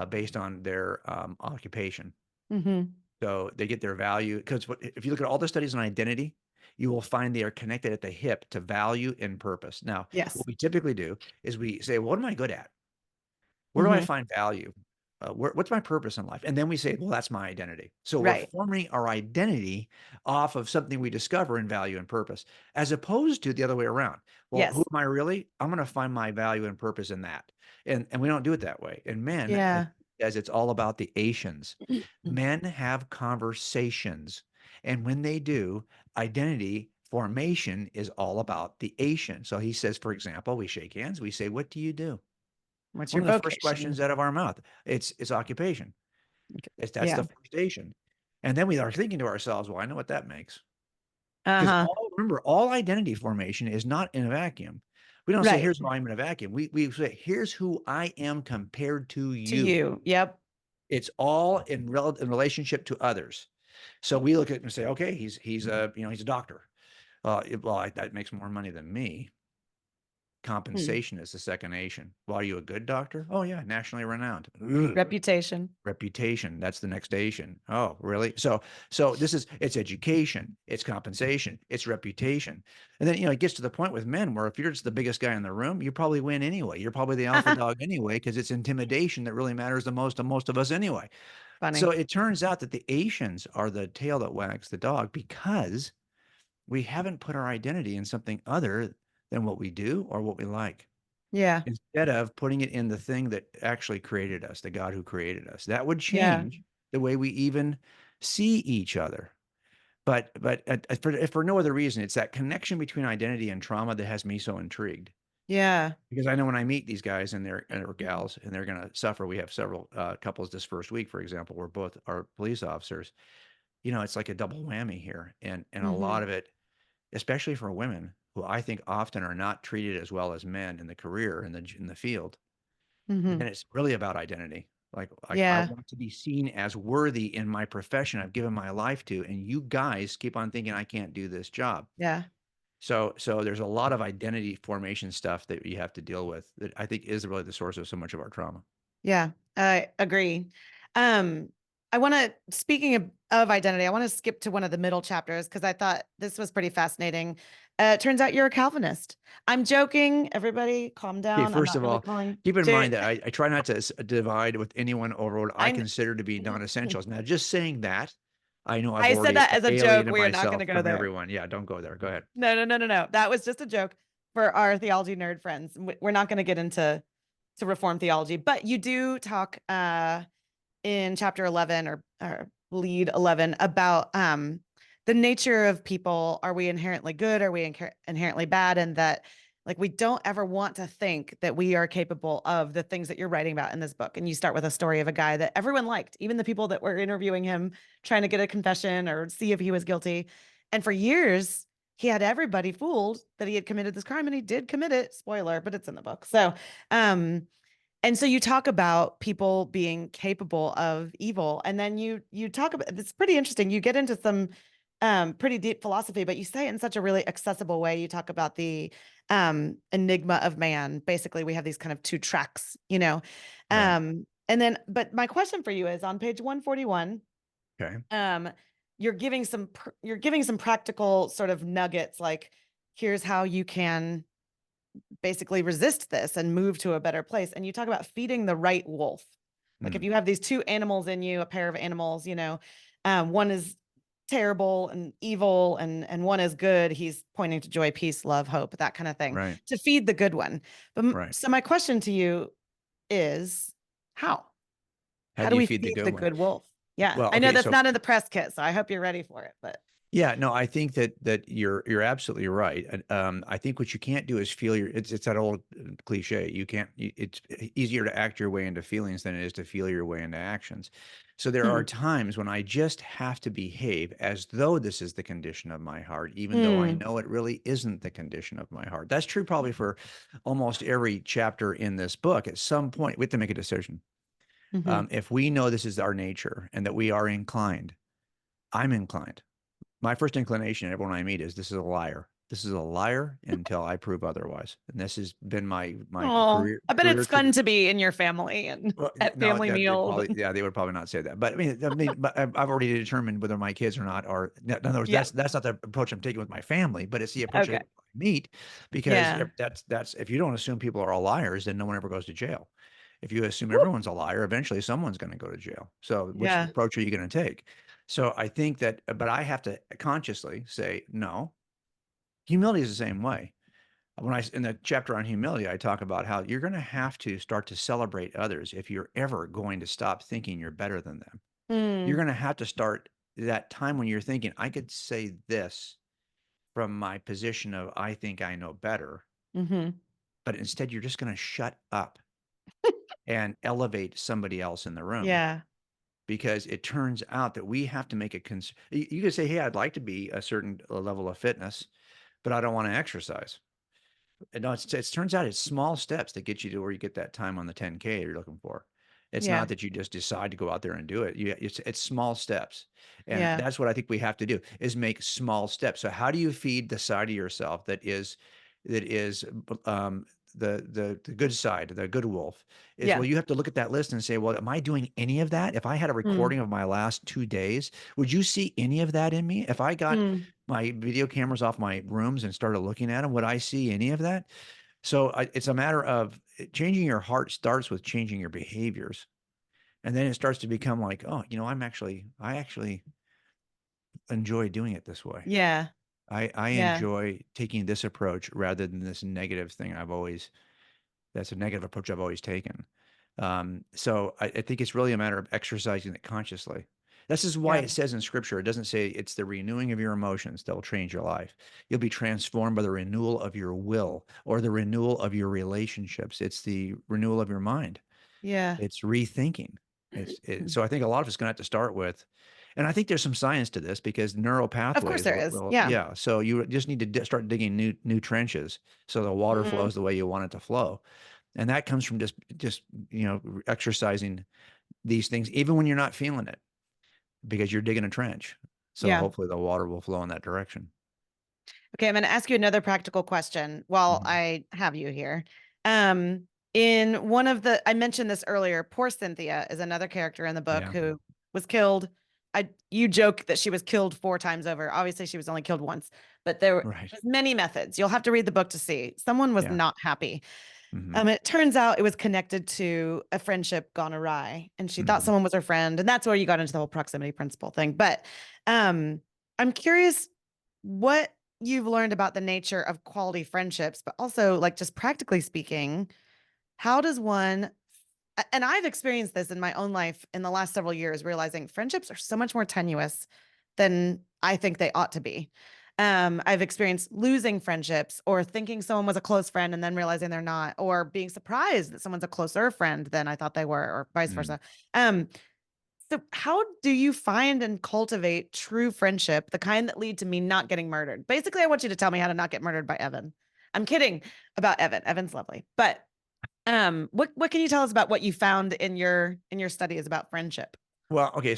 based on their occupation. Mhm. So they get their value because if you look at all the studies on identity, you will find they are connected at the hip to value and purpose. Now, what Yes. we typically do is we say, well, what am I good at? Where do I Mhm. find value? What's my purpose in life? And then we say, well, that's my identity. So we're Right. forming our identity off of something we discover in value and purpose, as opposed to the other way around. Well, who Yes. am I really? I'm going to find my value and purpose in that. And we don't do it that way. And men, Yeah. as it's all about the Asians. Men have conversations. And when they do, identity formation is all about the Asian. So he says, for example, we shake hands, we say, what do you do? What's One your of the first questions vocation? out of our mouth, it's occupation. That's Yeah. the first station. And then we are thinking to ourselves, well, I know what that makes. Because Uh-huh. remember, all identity formation is not in a vacuum. We don't say, Right. here's who I am in a vacuum. We say, here's who I am compared to To you. you. Yep. It's all in relationship to others. So we look at it and say, okay, he's a he's a doctor. That makes more money than me. Hmm. Compensation is the second nation. Well, are you a good doctor? Oh yeah, nationally renowned. Ugh. Reputation. Reputation, that's the next station. Oh, really? So it's education, it's compensation, it's reputation. And then it gets to the point with men where if you're just the biggest guy in the room, you probably win anyway. You're probably the alpha dog anyway, because it's intimidation that really matters the most to most of us anyway. So Funny. it turns out that the Asians are the tail that wags the dog because we haven't put our identity in something other than what we do or what we like, Yeah. instead of putting it in the thing that actually created us, the God who created us. That would Yeah. change the way we even see each other. But if for no other reason, it's that connection between identity and trauma that has me so intrigued. Yeah. Because I know when I meet these guys and their gals, and they're going to suffer. We have several couples this first week, for example, where both are police officers. It's like a double whammy here, and a lot Mhm. of it, especially for women, who I think often are not treated as well as men in the career in the field. Mhm. Then it's really about identity. Like I Yeah. want to be seen as worthy in my profession I've given my life to, and you guys keep on thinking I can't do this job. Yeah. So there's a lot of identity formation stuff that you have to deal with that I think is really the source of so much of our trauma. Yeah. I agree. Um, I want to, speaking of identity, I want to skip to one of the middle chapters because I thought this was pretty fascinating. It turns out you're a Calvinist. I'm joking. Everybody calm Okay, down. I'm first not of really all, calling keep in to, mind that I try not to divide with anyone over what I I, consider to be non-essentials. Now, just saying that, I know I've I said already that as a joke. alienated We are not going myself to go from there. everyone. Yeah, don't go there. Go ahead. No, no, no, no, no. That was just a joke for our theology nerd friends. We're not going to get into Reformed theology, but you do talk in chapter 11 or lead 11 about the nature of people. Are we inherently good? Are we inherently bad? And that like we don't ever want to think that we are capable of the things that you're writing about in this book. And you start with a story of a guy that everyone liked, even the people that were interviewing him, trying to get a confession or see if he was guilty. And for years, he had everybody fooled that he had committed this crime, and he did commit it. Spoiler, but it's in the book. So, And so you talk about people being capable of evil, and then you talk about, it's pretty interesting. You get into some pretty deep philosophy, but you say it in such a really accessible way. You talk about the enigma of man. Basically, we have these kind of two tracks, you know. Right. And then, but my question for you is on page 141. Okay. You're giving some practical sort of nuggets, like here's how you can basically resist this and move to a better place. And you talk about feeding the right wolf. Like if you have these two animals in you, a pair of animals, you know, one is terrible and evil and one is good. He's pointing to joy, peace, love, hope, that kind of thing, Right. to feed the good one. But Right. so my question to you is how? How do you we feed the feed good the one? good wolf? Yeah. Well, I know okay. that's So not in the press kit, so I hope you're ready for it, but yeah, no, I think that you're absolutely right. And I think what you can't do is feel it's that old cliche. You can't. It's easier to act your way into feelings than it is to feel your way into actions. So there are times when I just have to behave as though this is the condition of my heart, even though I know it really isn't the condition of my heart. That's true probably for almost every chapter in this book. At some point, we have to make a decision. If we know this is our nature and that we are inclined, I'm inclined. My first inclination, everyone I meet, is this is a liar. This is a liar until I prove otherwise. And this has been my oh, career I bet it's fun to be in your family and Well, at no, family meals. they would probably not say that. But but I've already determined whether my kids or not are. In other words, Yeah. that's not the approach I'm taking with my family, but it's the approach Okay. I meet, because Yeah. that's if you don't assume people are all liars, then no one ever goes to jail. If you assume Woo. everyone's a liar, eventually someone's going to go to jail. So which Yeah. approach are you going to take? So I think that, but I have to consciously say no. Humility is the same way. In the chapter on humility, I talk about how you're going to have to start to celebrate others if you're ever going to stop thinking you're better than them. You're Mm. going to have to start that time when you're thinking, I could say this from my position of I think I know better, but instead you're just going to shut up and elevate somebody else in the room. Yeah. Because it turns out that we have to make a you could say, hey, I'd like to be a certain level of fitness, but I don't want to exercise. And no, it turns out it's small steps that get you to where you get that time on the 10K you're looking for. It's Yeah. not that you just decide to go out there and do it. It's small steps. And Yeah. that's what I think we have to do, is make small steps. So how do you feed the side of yourself that is the good side, the good wolf? Is, Yeah. well, you have to look at that list and say, well, am I doing any of that? If I had a recording of my last 2 days, would you see any of that in me? If I got my video cameras off my rooms and started looking at them, would I see any of that? So it's a matter of changing your heart starts with changing your behaviors. And then it starts to become like, oh, I actually enjoy doing it this way. Yeah. I Yeah. enjoy taking this approach rather than this negative thing that's a negative approach I've always taken. So I think it's really a matter of exercising it consciously. This is why Yeah. it says in scripture, it doesn't say it's the renewing of your emotions that will change your life. You'll be transformed by the renewal of your will or the renewal of your relationships. It's the renewal of your mind. Yeah. It's rethinking. So I think a lot of it's going to have to start with, and I think there's some science to this because neural Of course pathways there is. Yeah. yeah. So you just need to start digging new trenches so the water flows the way you want it to flow. And that comes from just exercising these things, even when you're not feeling it, because you're digging a trench. So Yeah. hopefully the water will flow in that direction. Okay, I'm going to ask you another practical question while I have you here. In one of I mentioned this earlier, poor Cynthia is another character in the book who was killed. You joke that she was killed 4 times over. Obviously, she was only killed once, but there was many methods. You'll have to read the book to see. Someone was not happy. It turns out it was connected to a friendship gone awry, and she thought someone was her friend, and that's where you got into the whole proximity principle thing. But I'm curious what you've learned about the nature of quality friendships, but also, like, just practically speaking, how does one, and I've experienced this in my own life in the last several years, realizing friendships are so much more tenuous than I think they ought to be. I've experienced losing friendships or thinking someone was a close friend and then realizing they're not, or being surprised that someone's a closer friend than I thought they were, or vice versa. So how do you find and cultivate true friendship, the kind that lead to me not getting murdered? Basically, I want you to tell me how to not get murdered by Evan. I'm kidding about Evan. Evan's lovely. But What can you tell us about what you found in your studies about friendship? Well, okay,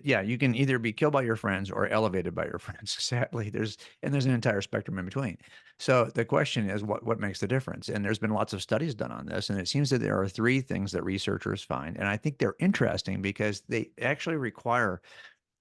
yeah, you can either be killed by your friends or elevated by your friends. Sadly, there's an entire spectrum in between. So the question is, what makes the difference? And there's been lots of studies done on this, and it seems that there are three things that researchers find, and I think they're interesting because they actually require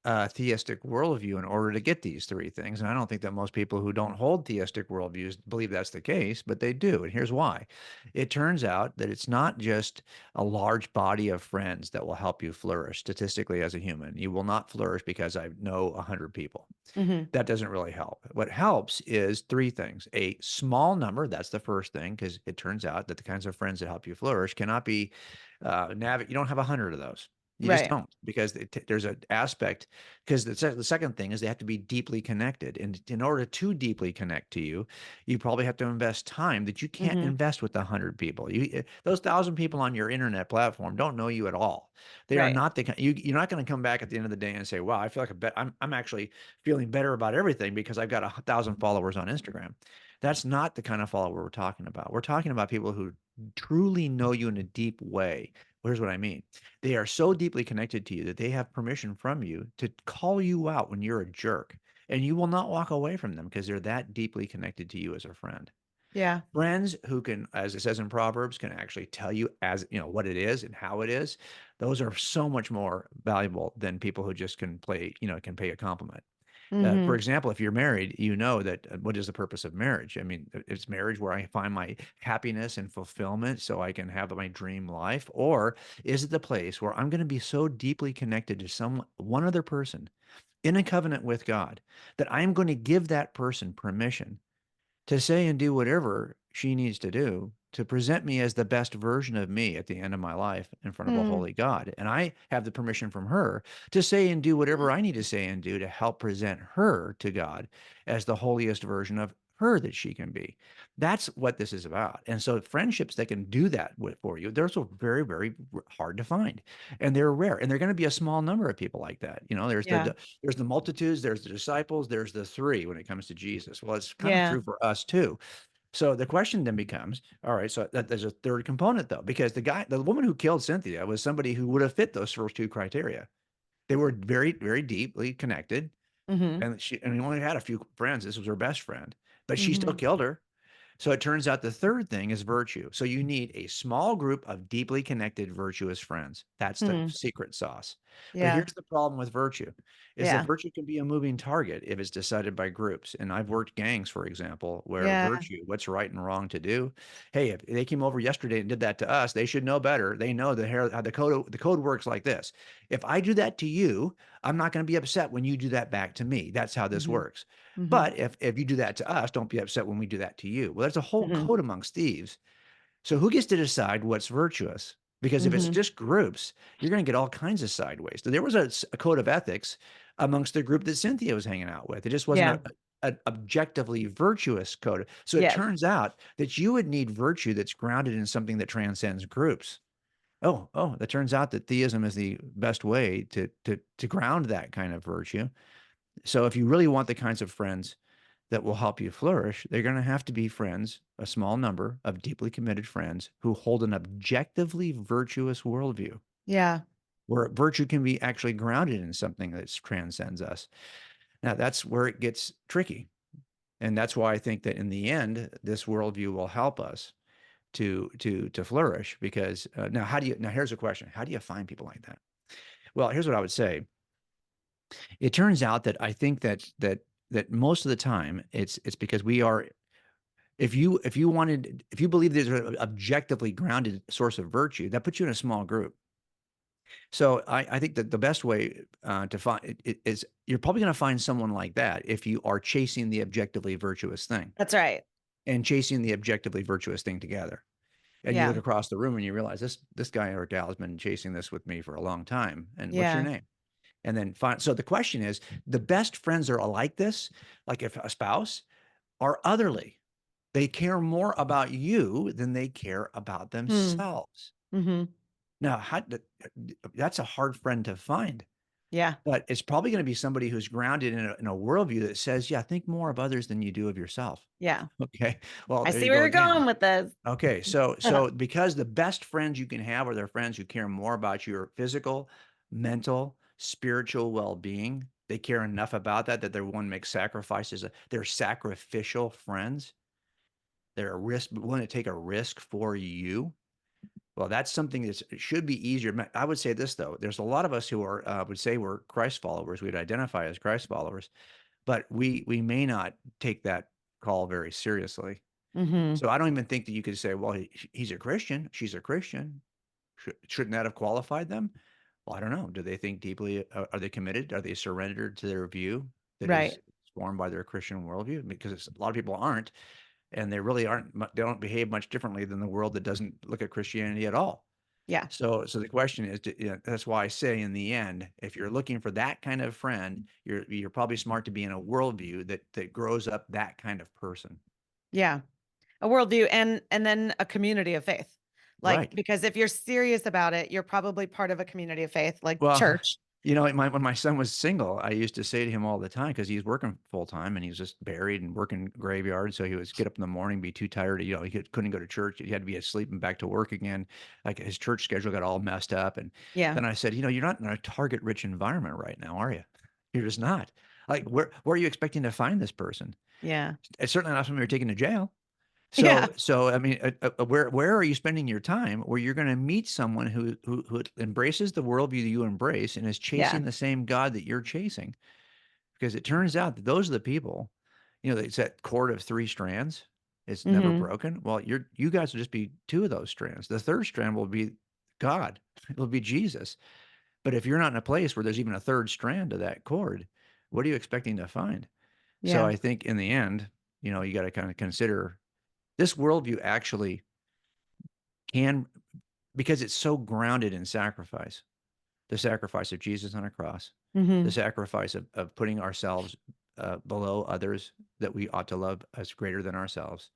theistic worldview in order to get these three things. And I don't think that most people who don't hold theistic worldviews believe that's the case, but they do. And here's why. It turns out that it's not just a large body of friends that will help you flourish statistically as a human. You will not flourish because I know 100 people. Mm-hmm. That doesn't really help. What helps is three things. A small number, that's the first thing, because it turns out that the kinds of friends that help you flourish cannot be you don't have 100 of those. You just Right. don't, because there's an aspect, because the second thing is they have to be deeply connected. And in order to deeply connect to you, you probably have to invest time that you can't Mm-hmm. invest with 100 people. Those 1,000 people on your internet platform don't know you at all. They are Right. not you're not going to come back at the end of the day and say, wow, I feel like I'm actually feeling better about everything because I've got 1,000 followers on Instagram. That's not the kind of follower we're talking about. We're talking about people who truly know you in a deep way. Here's what I mean. They are so deeply connected to you that they have permission from you to call you out when you're a jerk, and you will not walk away from them because they're that deeply connected to you as a friend. Yeah. Friends who can, as it says in Proverbs, can actually tell you what it is and how it is. Those are so much more valuable than people who just can can pay a compliment. Mm-hmm. For example, if you're married, you know that what is the purpose of marriage? I mean, it's marriage where I find my happiness and fulfillment so I can have my dream life? Or is it the place where I'm going to be so deeply connected to one other person in a covenant with God that I'm going to give that person permission to say and do whatever she needs to do to present me as the best version of me at the end of my life in front of a Mm. holy God. And I have the permission from her to say and do whatever I need to say and do to help present her to God as the holiest version of her that she can be. That's what this is about. And so friendships that can do that for you, they're so very, very hard to find. And they're rare. And they're going to be a small number of people like that. There's Yeah. there's the multitudes, there's the disciples, there's the three when it comes to Jesus. Well, it's kind of Yeah. true for us too. So the question then becomes, all right, so there's a third component though, because the woman who killed Cynthia was somebody who would have fit those first two criteria. They were very, very deeply connected, Mm-hmm. and we only had a few friends. This was her best friend, but she still Mm-hmm. killed her. So it turns out the third thing is virtue. So you need a small group of deeply connected, virtuous friends. That's the Hmm. secret sauce. But Yeah. here's the problem with virtue is that Yeah. virtue can be a moving target if it's decided by groups. And I've worked gangs, for example, where Yeah. virtue, what's right and wrong to do. Hey, if they came over yesterday and did that to us, they should know better. They know how the code works like this. If I do that to you, I'm not going to be upset when you do that back to me. That's how this Mm-hmm. works. Mm-hmm. But if you do that to us, don't be upset when we do that to you. Well, there's a whole Mm-hmm. code amongst thieves. So who gets to decide what's virtuous? Because if it's Mm-hmm. just groups, you're going to get all kinds of sideways. So there was a code of ethics amongst the group that Cynthia was hanging out with. It just wasn't Yeah. an objectively virtuous code. So it Yes. turns out that you would need virtue that's grounded in something that transcends groups. Oh, that turns out that theism is the best way to ground that kind of virtue. So if you really want the kinds of friends that will help you flourish, they're going to have to be friends, a small number of deeply committed friends who hold an objectively virtuous worldview, Yeah. where virtue can be actually grounded in something that transcends us. Now, that's where it gets tricky. And that's why I think that in the end, this worldview will help us to flourish. Because now, here's a question: how do you find people like that? Well, here's what I would say. It turns out that I think that most of the time it's because we are if you believe there's an objectively grounded source of virtue, that puts you in a small group. So I think that the best way to find it is you're probably going to find someone like that if you are chasing the objectively virtuous thing That's right. and chasing the objectively virtuous thing together. And you Yeah. look across the room and you realize this guy or gal has been chasing this with me for a long time. And what's your Yeah. name? And then find. So the question is, the best friends are like this, like if a spouse, are otherly. They care more about you than they care about Hmm. themselves. Mm-hmm. Now, that's a hard friend to find Yeah. But it's probably going to be somebody who's grounded in a worldview that says, yeah, think more of others than you do of yourself. Yeah. Okay. Well, I there see you where go you're again. going with this. Okay. So because the best friends you can have are the friends who care more about your physical, mental, spiritual well-being. They care enough about that they're willing to make sacrifices. They're sacrificial friends. They're willing to take a risk for you. Well, that's something that should be easier. I would say this, though. There's a lot of us who are would say we're Christ followers. We'd identify as Christ followers, but we may not take that call very seriously. Mm-hmm. So I don't even think that you could say, well, he's a Christian. She's a Christian. Shouldn't that have qualified them? Well, I don't know. Do they think deeply? Are they committed? Are they surrendered to their view that is Right. formed by their Christian worldview? Because a lot of people aren't. And they really aren't, they don't behave much differently than the world that doesn't look at Christianity at all. Yeah. So the question is, that's why I say in the end, if you're looking for that kind of friend, you're probably smart to be in a worldview that grows up that kind of person. Yeah. A worldview and then a community of faith. Like, Right. because if you're serious about it, you're probably part of a community of faith, like Well, church. you know, when my son was single, I used to say to him all the time, because he's working full time and he's just buried and working graveyard. So he was get up in the morning, be too tired. You know, couldn't go to church. He had to be asleep and back to work again. Like his church schedule got all messed up. And Yeah. then I said, you know, you're not in a target rich environment right now, are you? You're just not. Like, where are you expecting to find this person? Yeah. It's certainly not somebody you're taking to jail. Yeah. So I mean, where are you spending your time where you're going to meet someone who embraces the worldview that you embrace and is chasing Yeah. the same God that you're chasing? Because it turns out that those are the people, you know, it's that cord of 3 strands. It's never Mm-hmm. broken. Well, you guys will just be 2 of those strands. The third strand will be God. It'll be Jesus. But if you're not in a place where there's even a third strand of that cord, what are you expecting to find? So Yeah. I think in the end, you know, you got to kind of consider this worldview actually can, because it's so grounded in sacrifice, the sacrifice of Jesus on a cross, Mm-hmm. the sacrifice of putting ourselves below others that we ought to love as greater than ourselves.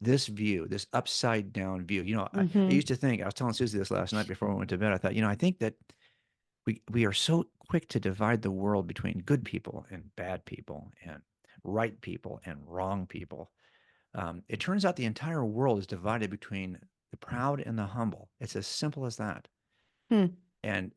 This view, this upside down view, you know, I Mm-hmm. used to think, I was telling Susie this last night before we went to bed. I thought, you know, I think that we are so quick to divide the world between good people and bad people and right people and wrong people. It turns out the entire world is divided between the proud and the humble. It's as simple as that. Hmm. And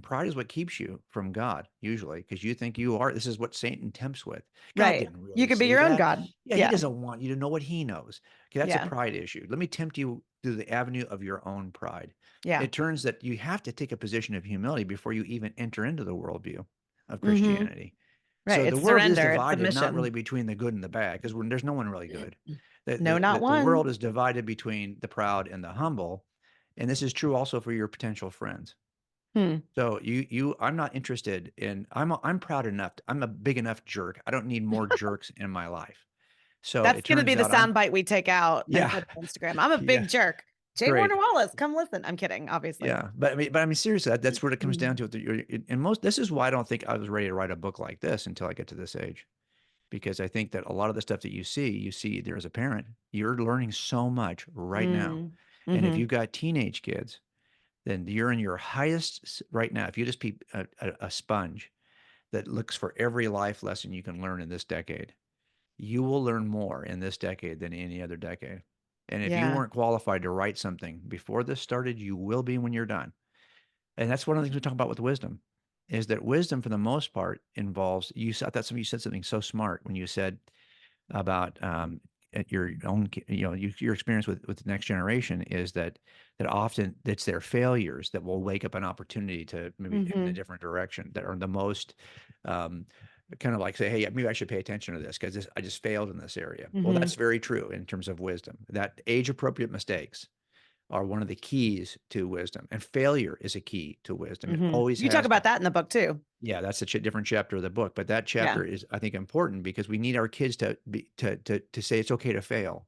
pride is what keeps you from God usually, because you think you are. This is what Satan tempts with. God Right. didn't You really could be say your own that. God. Yeah, he Yeah. doesn't want you to know what he knows. Okay, that's a Yeah. pride issue. Let me tempt you through the avenue of your own pride. Yeah. It turns that you have to take a position of humility before you even enter into the worldview of Mm-hmm. Christianity. Right. So the It's world is surrender. It's divided, not really submission. between the good and the bad, because there's no one really good. No, not The world one. is divided between the proud and the humble, and this is true also for your potential friends. Hmm. So I'm not interested in. I'm proud enough. I'm a big enough jerk. I don't need more jerks in my life. So That's it going to be turns the out I'm soundbite we take out and yeah put on Instagram. I'm a yeah big jerk. Jay great. Warner Wallace, come listen. I'm kidding, obviously. Yeah, but I mean, seriously, that's what it comes Mhm. down to. And most, this is why I don't think I was ready to write a book like this until I get to this age, because I think that a lot of the stuff that you see there as a parent, you're learning so much right now. Mm. And if Mhm. you've got teenage kids, then you're in your highest right now. If you just be a sponge that looks for every life lesson you can learn in this decade, you will learn more in this decade than any other decade. And if you Yeah. weren't qualified to write something before this started, you will be when you're done. And that's one of the things we talk about with wisdom, is that wisdom for the most part involves, you said that you said something so smart when you said about at your own, you know, your experience with the next generation is that often it's their failures that will wake up an opportunity to maybe head in a Mhm. different direction, that are the most um, kind of like say, hey, maybe I should pay attention to this because I just failed in this area. Well, Mhm. that's very true in terms of wisdom. That age appropriate mistakes are one of the keys to wisdom, and failure is a key to wisdom. It Mhm. always You talk has been. about that in the book too. Yeah, that's a different chapter of the book, but that Yeah. chapter is, I think, important because we need our kids to say it's okay to fail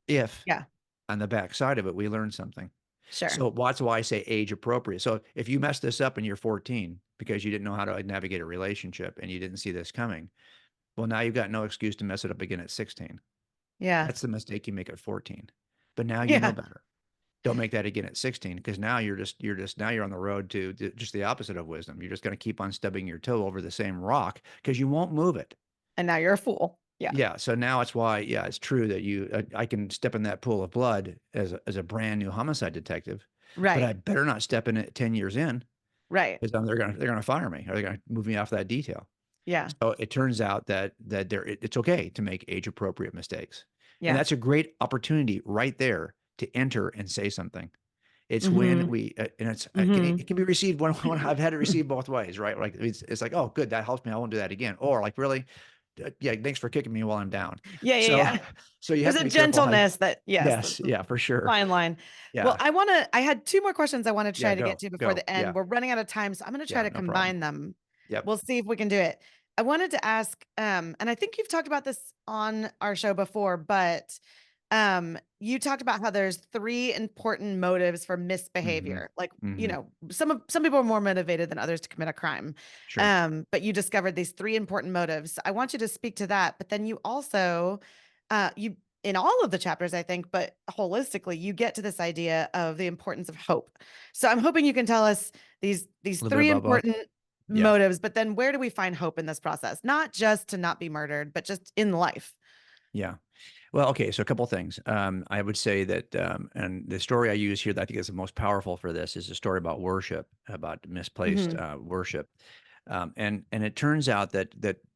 if Yeah. on the backside of it we learn something. Sure. So that's why I say age appropriate. So if you mess this up and you're 14 because you didn't know how to navigate a relationship and you didn't see this coming, well, now you've got no excuse to mess it up again at 16. Yeah. That's the mistake you make at 14. But now you know Yeah. better. Don't make that again at 16, because now you're on the road to just the opposite of wisdom. You're just going to keep on stubbing your toe over the same rock because you won't move it. And now you're a fool. Yeah. Yeah. So now it's why, yeah, it's true that I can step in that pool of blood as a brand new homicide detective, but I Right. better not step in it 10 years in, Right. because they're gonna fire me, or they're gonna move me off that detail. Yeah. So it turns out that it's okay to make age appropriate mistakes, and Yeah. that's a great opportunity right there to enter and say something. It's when Mm-hmm. we and Mm-hmm. it can be received one I've had it received both ways, right? Like it's like, oh, good, that helps me. I won't do that again. Or like, really, yeah, thanks for kicking me while I'm down. Yeah. Yeah. So Yeah. so you There's have to a be careful how you, gentleness that, yes, yes, yeah, for sure. fine line. Well, Yeah. I had two more questions I want to try Yeah, to get to before go. the end. Yeah. We're running out of time, so I'm going to try Yeah, to no problem. combine them. Yep. We'll see if we can do it. I wanted to ask, and I think you've talked about this on our show before, but you talked about how there's three important motives for misbehavior. Like, some people are more motivated than others to commit a crime. Sure. But you discovered these three important motives. I want you to speak to that, but then you also, you in all of the chapters, I think, but holistically, you get to this idea of the importance of hope. So I'm hoping you can tell us these A little bit three about both. important Yeah. motives, but then where do we find hope in this process? Not just to not be murdered, but just in life. Yeah. Well, okay. So a couple of things. I would say that, and the story I use here that I think is the most powerful for this is a story about worship, about misplaced worship. And it turns out that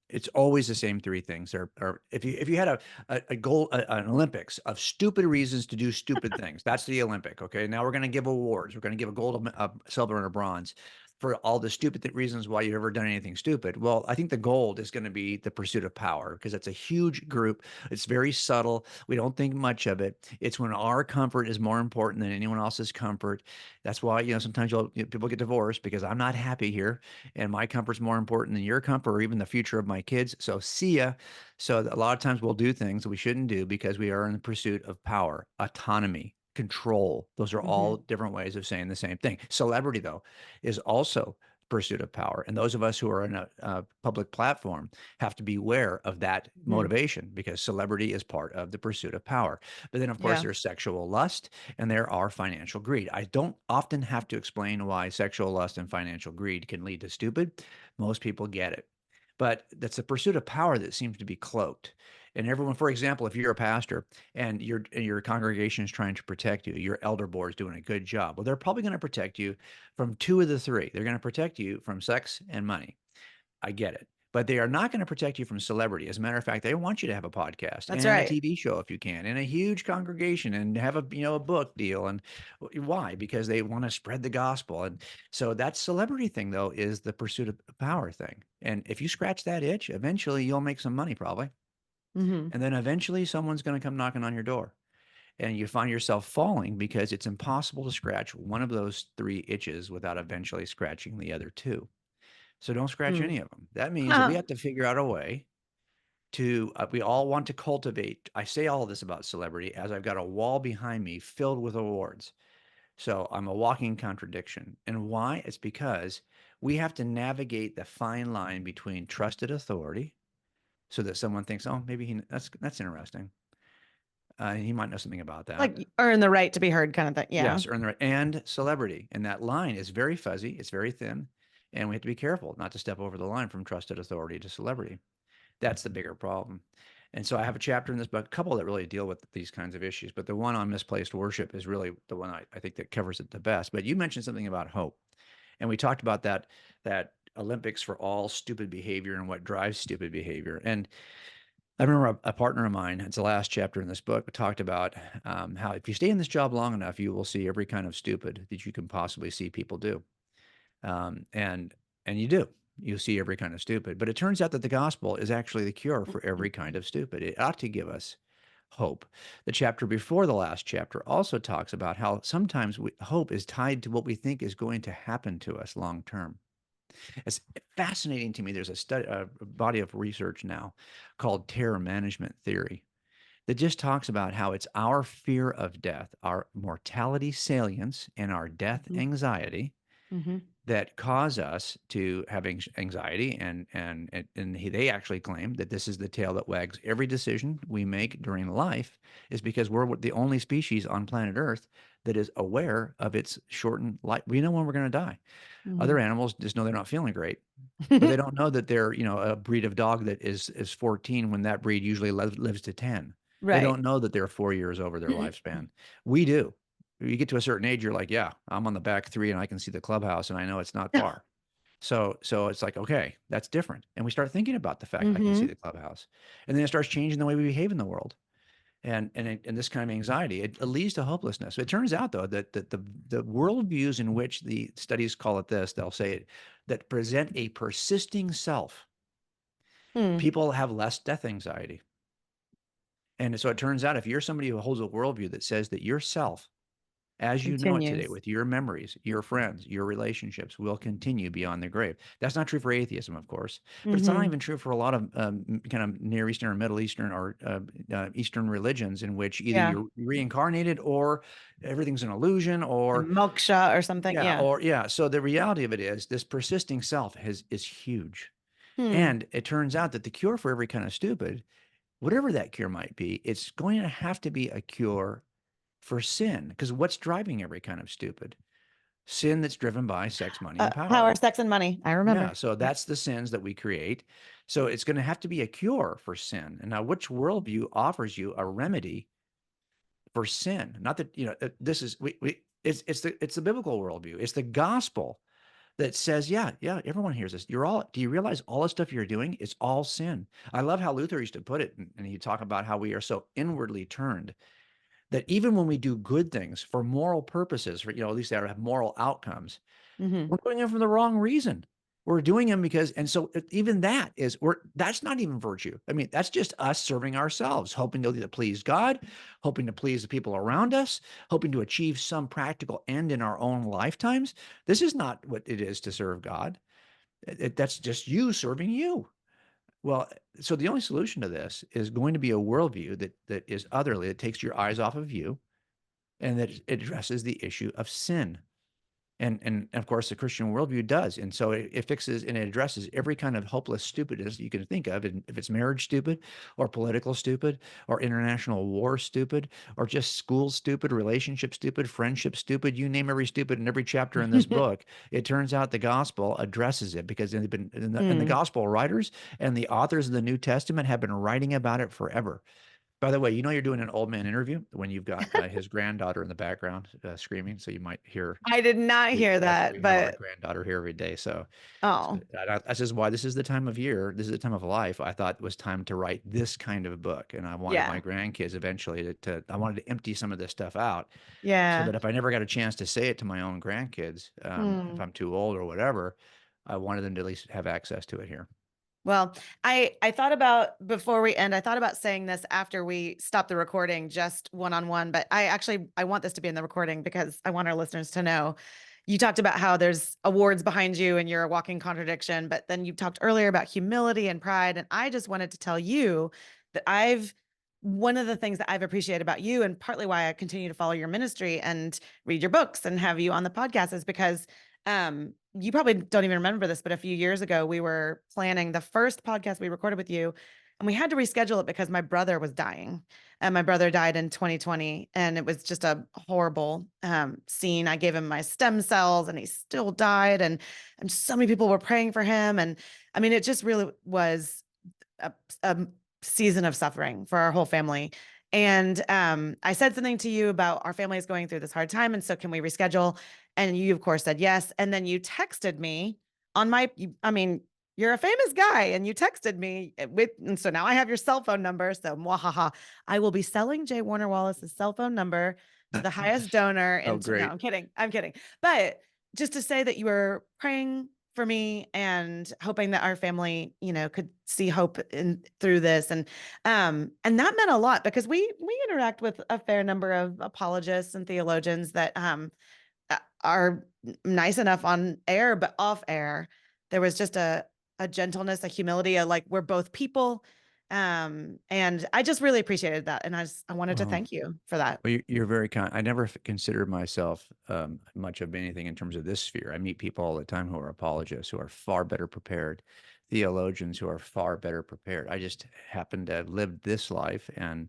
it's always the same three things. Or if you had a goal, an Olympics of stupid reasons to do stupid things, that's the Olympic. Okay. Now we're going to give awards. We're going to give a gold, a silver, and a bronze for all the stupid reasons why you've ever done anything stupid. Well, I think the gold is going to be the pursuit of power, because it's a huge group. It's very subtle. We don't think much of it. It's when our comfort is more important than anyone else's comfort. That's why, sometimes people get divorced, because I'm not happy here and my comfort's more important than your comfort or even the future of my kids. So see ya. So a lot of times we'll do things that we shouldn't do because we are in the pursuit of power, autonomy, control. Those are all different ways of saying the same thing. Celebrity, though, is also pursuit of power. And those of us who are in a public platform have to be aware of that motivation, because celebrity is part of the pursuit of power. But then, of course, there's sexual lust and there are financial greed. I don't often have to explain why sexual lust and financial greed can lead to stupid. Most people get it. But that's a pursuit of power that seems to be cloaked. And everyone, for example, if you're a pastor and your congregation is trying to protect you, your elder board is doing a good job. Well, they're probably going to protect you from two of the three. They're going to protect you from sex and money. I get it. But they are not going to protect you from celebrity. As a matter of fact, they want you to have a podcast That's and a right. TV show if you can, and a huge congregation, and have a book deal. And why? Because they want to spread the gospel. And so that celebrity thing, though, is the pursuit of power thing. And if you scratch that itch, eventually you'll make some money, probably. And then eventually someone's going to come knocking on your door. And you find yourself falling because it's impossible to scratch one of those three itches without eventually scratching the other two. So don't scratch any of them. That means that we have to figure out a way to, we all want to cultivate. I say all of this about celebrity as I've got a wall behind me filled with awards. So I'm a walking contradiction. And why? It's because we have to navigate the fine line between trusted authority, so that someone thinks, oh, maybe that's interesting. He might know something about that. Like earn the right to be heard kind of thing. Yeah. Yes, earn the right, and celebrity. And that line is very fuzzy. It's very thin. And we have to be careful not to step over the line from trusted authority to celebrity. That's the bigger problem. And so I have a chapter in this book, a couple that really deal with these kinds of issues. But the one on misplaced worship is really the one I think that covers it the best. But you mentioned something about hope. And we talked about that Olympics for all stupid behavior and what drives stupid behavior. And I remember a partner of mine, it's the last chapter in this book, talked about how if you stay in this job long enough, you will see every kind of stupid that you can possibly see people do. And you do. You see every kind of stupid. But it turns out that the gospel is actually the cure for every kind of stupid. It ought to give us hope. The chapter before the last chapter also talks about how sometimes hope is tied to what we think is going to happen to us long term. It's fascinating to me. There's a body of research now called terror management theory that just talks about how it's our fear of death, our mortality salience, and our death anxiety that cause us to have anxiety, and they actually claim that this is the tail that wags every decision we make during life, is because we're the only species on planet Earth that is aware of its shortened life. We know when we're going to die. Other animals just know they're not feeling great, but they don't know that they're, a breed of dog that is 14 when that breed usually lives to 10. They Right. don't know that they're 4 years over their lifespan. We do. You get to a certain age, you're like, yeah, I'm on the back 3 and I can see the clubhouse and I know it's not far. So it's like, okay, that's different. And we start thinking about the fact I can see the clubhouse. And then it starts changing the way we behave in the world. And this kind of anxiety, it leads to hopelessness. It turns out, though, that the worldviews in which the studies call it this, they'll say it, that present a persisting self, people have less death anxiety. And so it turns out if you're somebody who holds a worldview that says that yourself, as you know it today, Continues. with your memories, your friends, your relationships, will continue beyond the grave. That's not true for atheism, of course, but it's not even true for a lot of kind of Near Eastern or Middle Eastern or Eastern religions, in which either you're reincarnated or everything's an illusion, or moksha or something. So the reality of it is this persisting self is huge. And it turns out that the cure for every kind of stupid, whatever that cure might be, it's going to have to be a cure for sin, because what's driving every kind of stupid? Sin that's driven by sex, money, and power. Power, sex, and money. I remember. Yeah, so that's the sins that we create. So it's going to have to be a cure for sin. And now, which worldview offers you a remedy for sin? Not that this is it's the biblical worldview. It's the gospel that says, yeah, everyone hears this. Do you realize all the stuff you're doing is all sin? I love how Luther used to put it, and he'd talk about how we are so inwardly turned that even when we do good things for moral purposes, for, at least they have moral outcomes, we're doing them for the wrong reason. We're doing them because, and so even that's not even virtue. I mean, that's just us serving ourselves, hoping to please God, hoping to please the people around us, hoping to achieve some practical end in our own lifetimes. This is not what it is to serve God. That's just you serving you. Well, so the only solution to this is going to be a worldview that is otherly, that takes your eyes off of you, and that it addresses the issue of sin. And of course, the Christian worldview does. And so it fixes and it addresses every kind of hopeless stupidness you can think of. And if it's marriage stupid, or political stupid, or international war stupid, or just school stupid, relationship stupid, friendship stupid, you name every stupid in every chapter in this book, it turns out the gospel addresses it, because they've been, and the gospel writers and the authors of the New Testament have been writing about it forever. By the way, you're doing an old man interview when you've got his granddaughter in the background screaming, so you might hear. I did not hear that, we have but our granddaughter here every day. So oh, that's just why this is the time of year. This is the time of life. I thought it was time to write this kind of book, and I wanted my grandkids eventually I wanted to empty some of this stuff out. So that if I never got a chance to say it to my own grandkids, if I'm too old or whatever, I wanted them to at least have access to it here. Well, I thought about, before we end, I thought about saying this after we stop the recording, just one-on-one, but I want this to be in the recording because I want our listeners to know. You talked about how there's awards behind you and you're a walking contradiction, but then you talked earlier about humility and pride. And I just wanted to tell you that one of the things that I've appreciated about you, and partly why I continue to follow your ministry and read your books and have you on the podcast, is because you probably don't even remember this, but a few years ago, we were planning the first podcast we recorded with you, and we had to reschedule it because my brother was dying. And my brother died in 2020, and it was just a horrible scene. I gave him my stem cells, and he still died. And so many people were praying for him. And I mean, it just really was a season of suffering for our whole family. And I said something to you about our family is going through this hard time, and so can we reschedule? And you, of course, said yes. And then you texted me on you're a famous guy, and you texted me and so now I have your cell phone number. So mwahaha, I will be selling J. Warner Wallace's cell phone number to the highest donor. Oh, great. No, I'm kidding. But just to say that you were praying for me and hoping that our family, could see hope through this. And that meant a lot, because we interact with a fair number of apologists and theologians that are nice enough on air, but off air, there was just a gentleness, a humility, we're both people. And I just really appreciated that. And I wanted to thank you for that. Well, you're very kind. I never considered myself much of anything in terms of this sphere. I meet people all the time who are apologists, who are far better prepared, theologians who are far better prepared. I just happen to have lived this life, and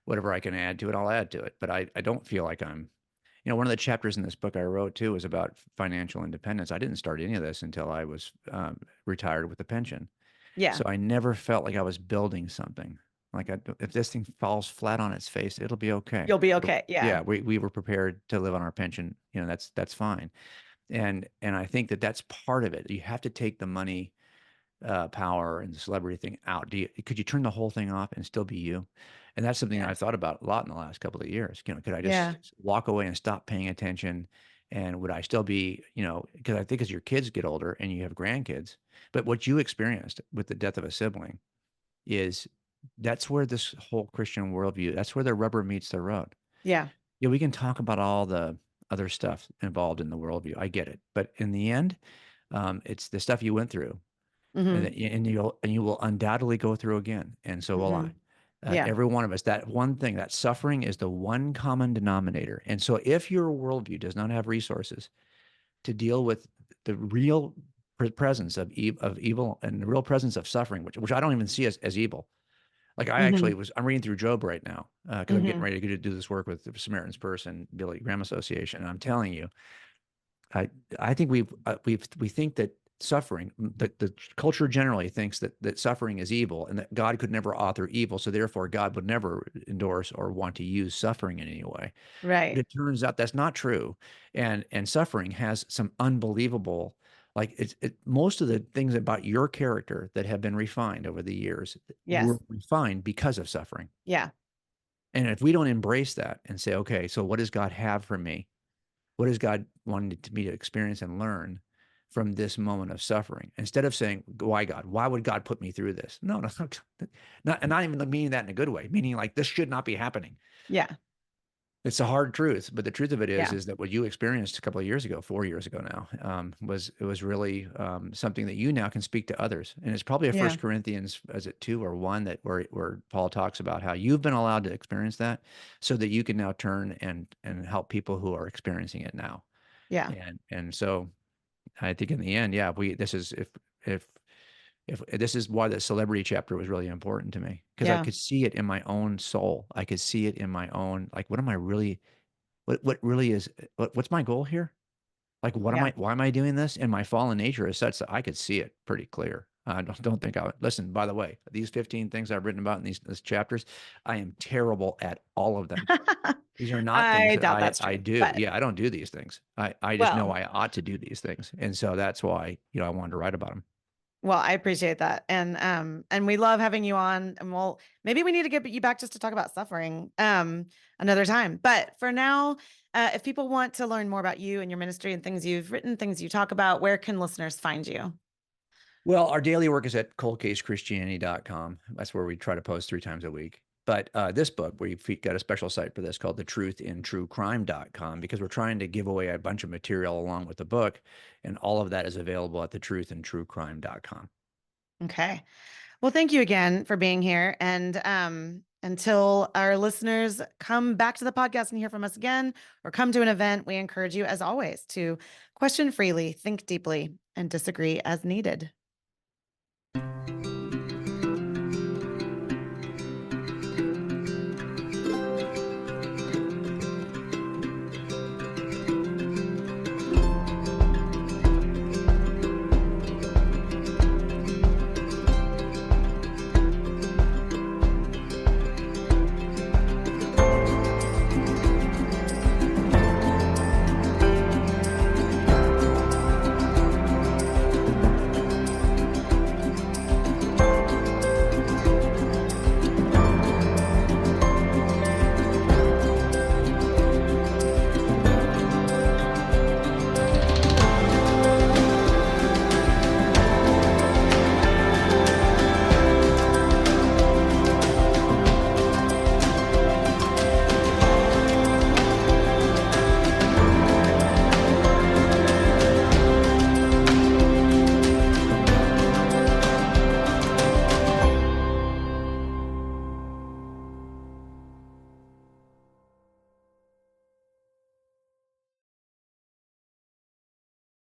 whatever I can add to it, I'll add to it. But I don't feel like I'm, one of the chapters in this book I wrote too was about financial independence. I didn't start any of this until I was retired with a pension. Yeah. So I never felt like I was building something. Like if this thing falls flat on its face, it'll be okay. You'll be okay. Yeah. Yeah. We were prepared to live on our pension. That's fine. And I think that that's part of it. You have to take the money, power and the celebrity thing out. Could you turn the whole thing off and still be you? And that's something I've thought about a lot in the last couple of years. Could I just walk away and stop paying attention? And would I still be, because I think as your kids get older and you have grandkids, but what you experienced with the death of a sibling that's where this whole Christian worldview, that's where the rubber meets the road. Yeah. Yeah, we can talk about all the other stuff involved in the worldview. I get it. But in the end, it's the stuff you went through and you will undoubtedly go through again. And so will I. Every one of us, that one thing, that suffering is the one common denominator. And so if your worldview does not have resources to deal with the real presence of evil and the real presence of suffering, which I don't even see as evil. Like I'm reading through Job right now because I'm getting ready to do this work with the Samaritan's Purse and Billy Graham Association. And I'm telling you, I think we think that suffering, the culture generally thinks that suffering is evil and that God could never author evil. So therefore God would never endorse or want to use suffering in any way. Right. But it turns out that's not true. And suffering has some unbelievable, like most of the things about your character that have been refined over the years were refined because of suffering. Yeah. And if we don't embrace that and say, okay, so what does God have for me? What does God want me to experience and learn from this moment of suffering? Instead of saying, why God? Why would God put me through this? No, not even meaning that in a good way, meaning like this should not be happening. Yeah. It's a hard truth, but the truth of it is that what you experienced a couple of years ago, 4 years ago now, was really something that you now can speak to others. And it's probably a 1 Corinthians, is it 2 or 1 that where Paul talks about how you've been allowed to experience that so that you can now turn and help people who are experiencing it now. Yeah. And so I think in the end, if this is why the celebrity chapter was really important to me, because I could see it in my own soul. I could see it in my own, like, what am I really, what really is, what's my goal here? Like, why am I doing this? And my fallen nature is such that I could see it pretty clear. I don't think I would listen, by the way, these 15 things I've written about in these chapters, I am terrible at all of them. These are not things that I do. But I don't do these things. I just know I ought to do these things. And so that's why, I wanted to write about them. Well, I appreciate that. And we love having you on, and maybe we need to get you back just to talk about suffering, another time. But for now, if people want to learn more about you and your ministry and things you've written, things you talk about, where can listeners find you? Well, our daily work is at coldcasechristianity.com. That's where we try to post 3 times a week. But this book, we've got a special site for this called thetruthinTrueCrime.com, because we're trying to give away a bunch of material along with the book. And all of that is available at thetruthinTrueCrime.com. Okay. Well, thank you again for being here. And until our listeners come back to the podcast and hear from us again, or come to an event, we encourage you, as always, to question freely, think deeply, and disagree as needed.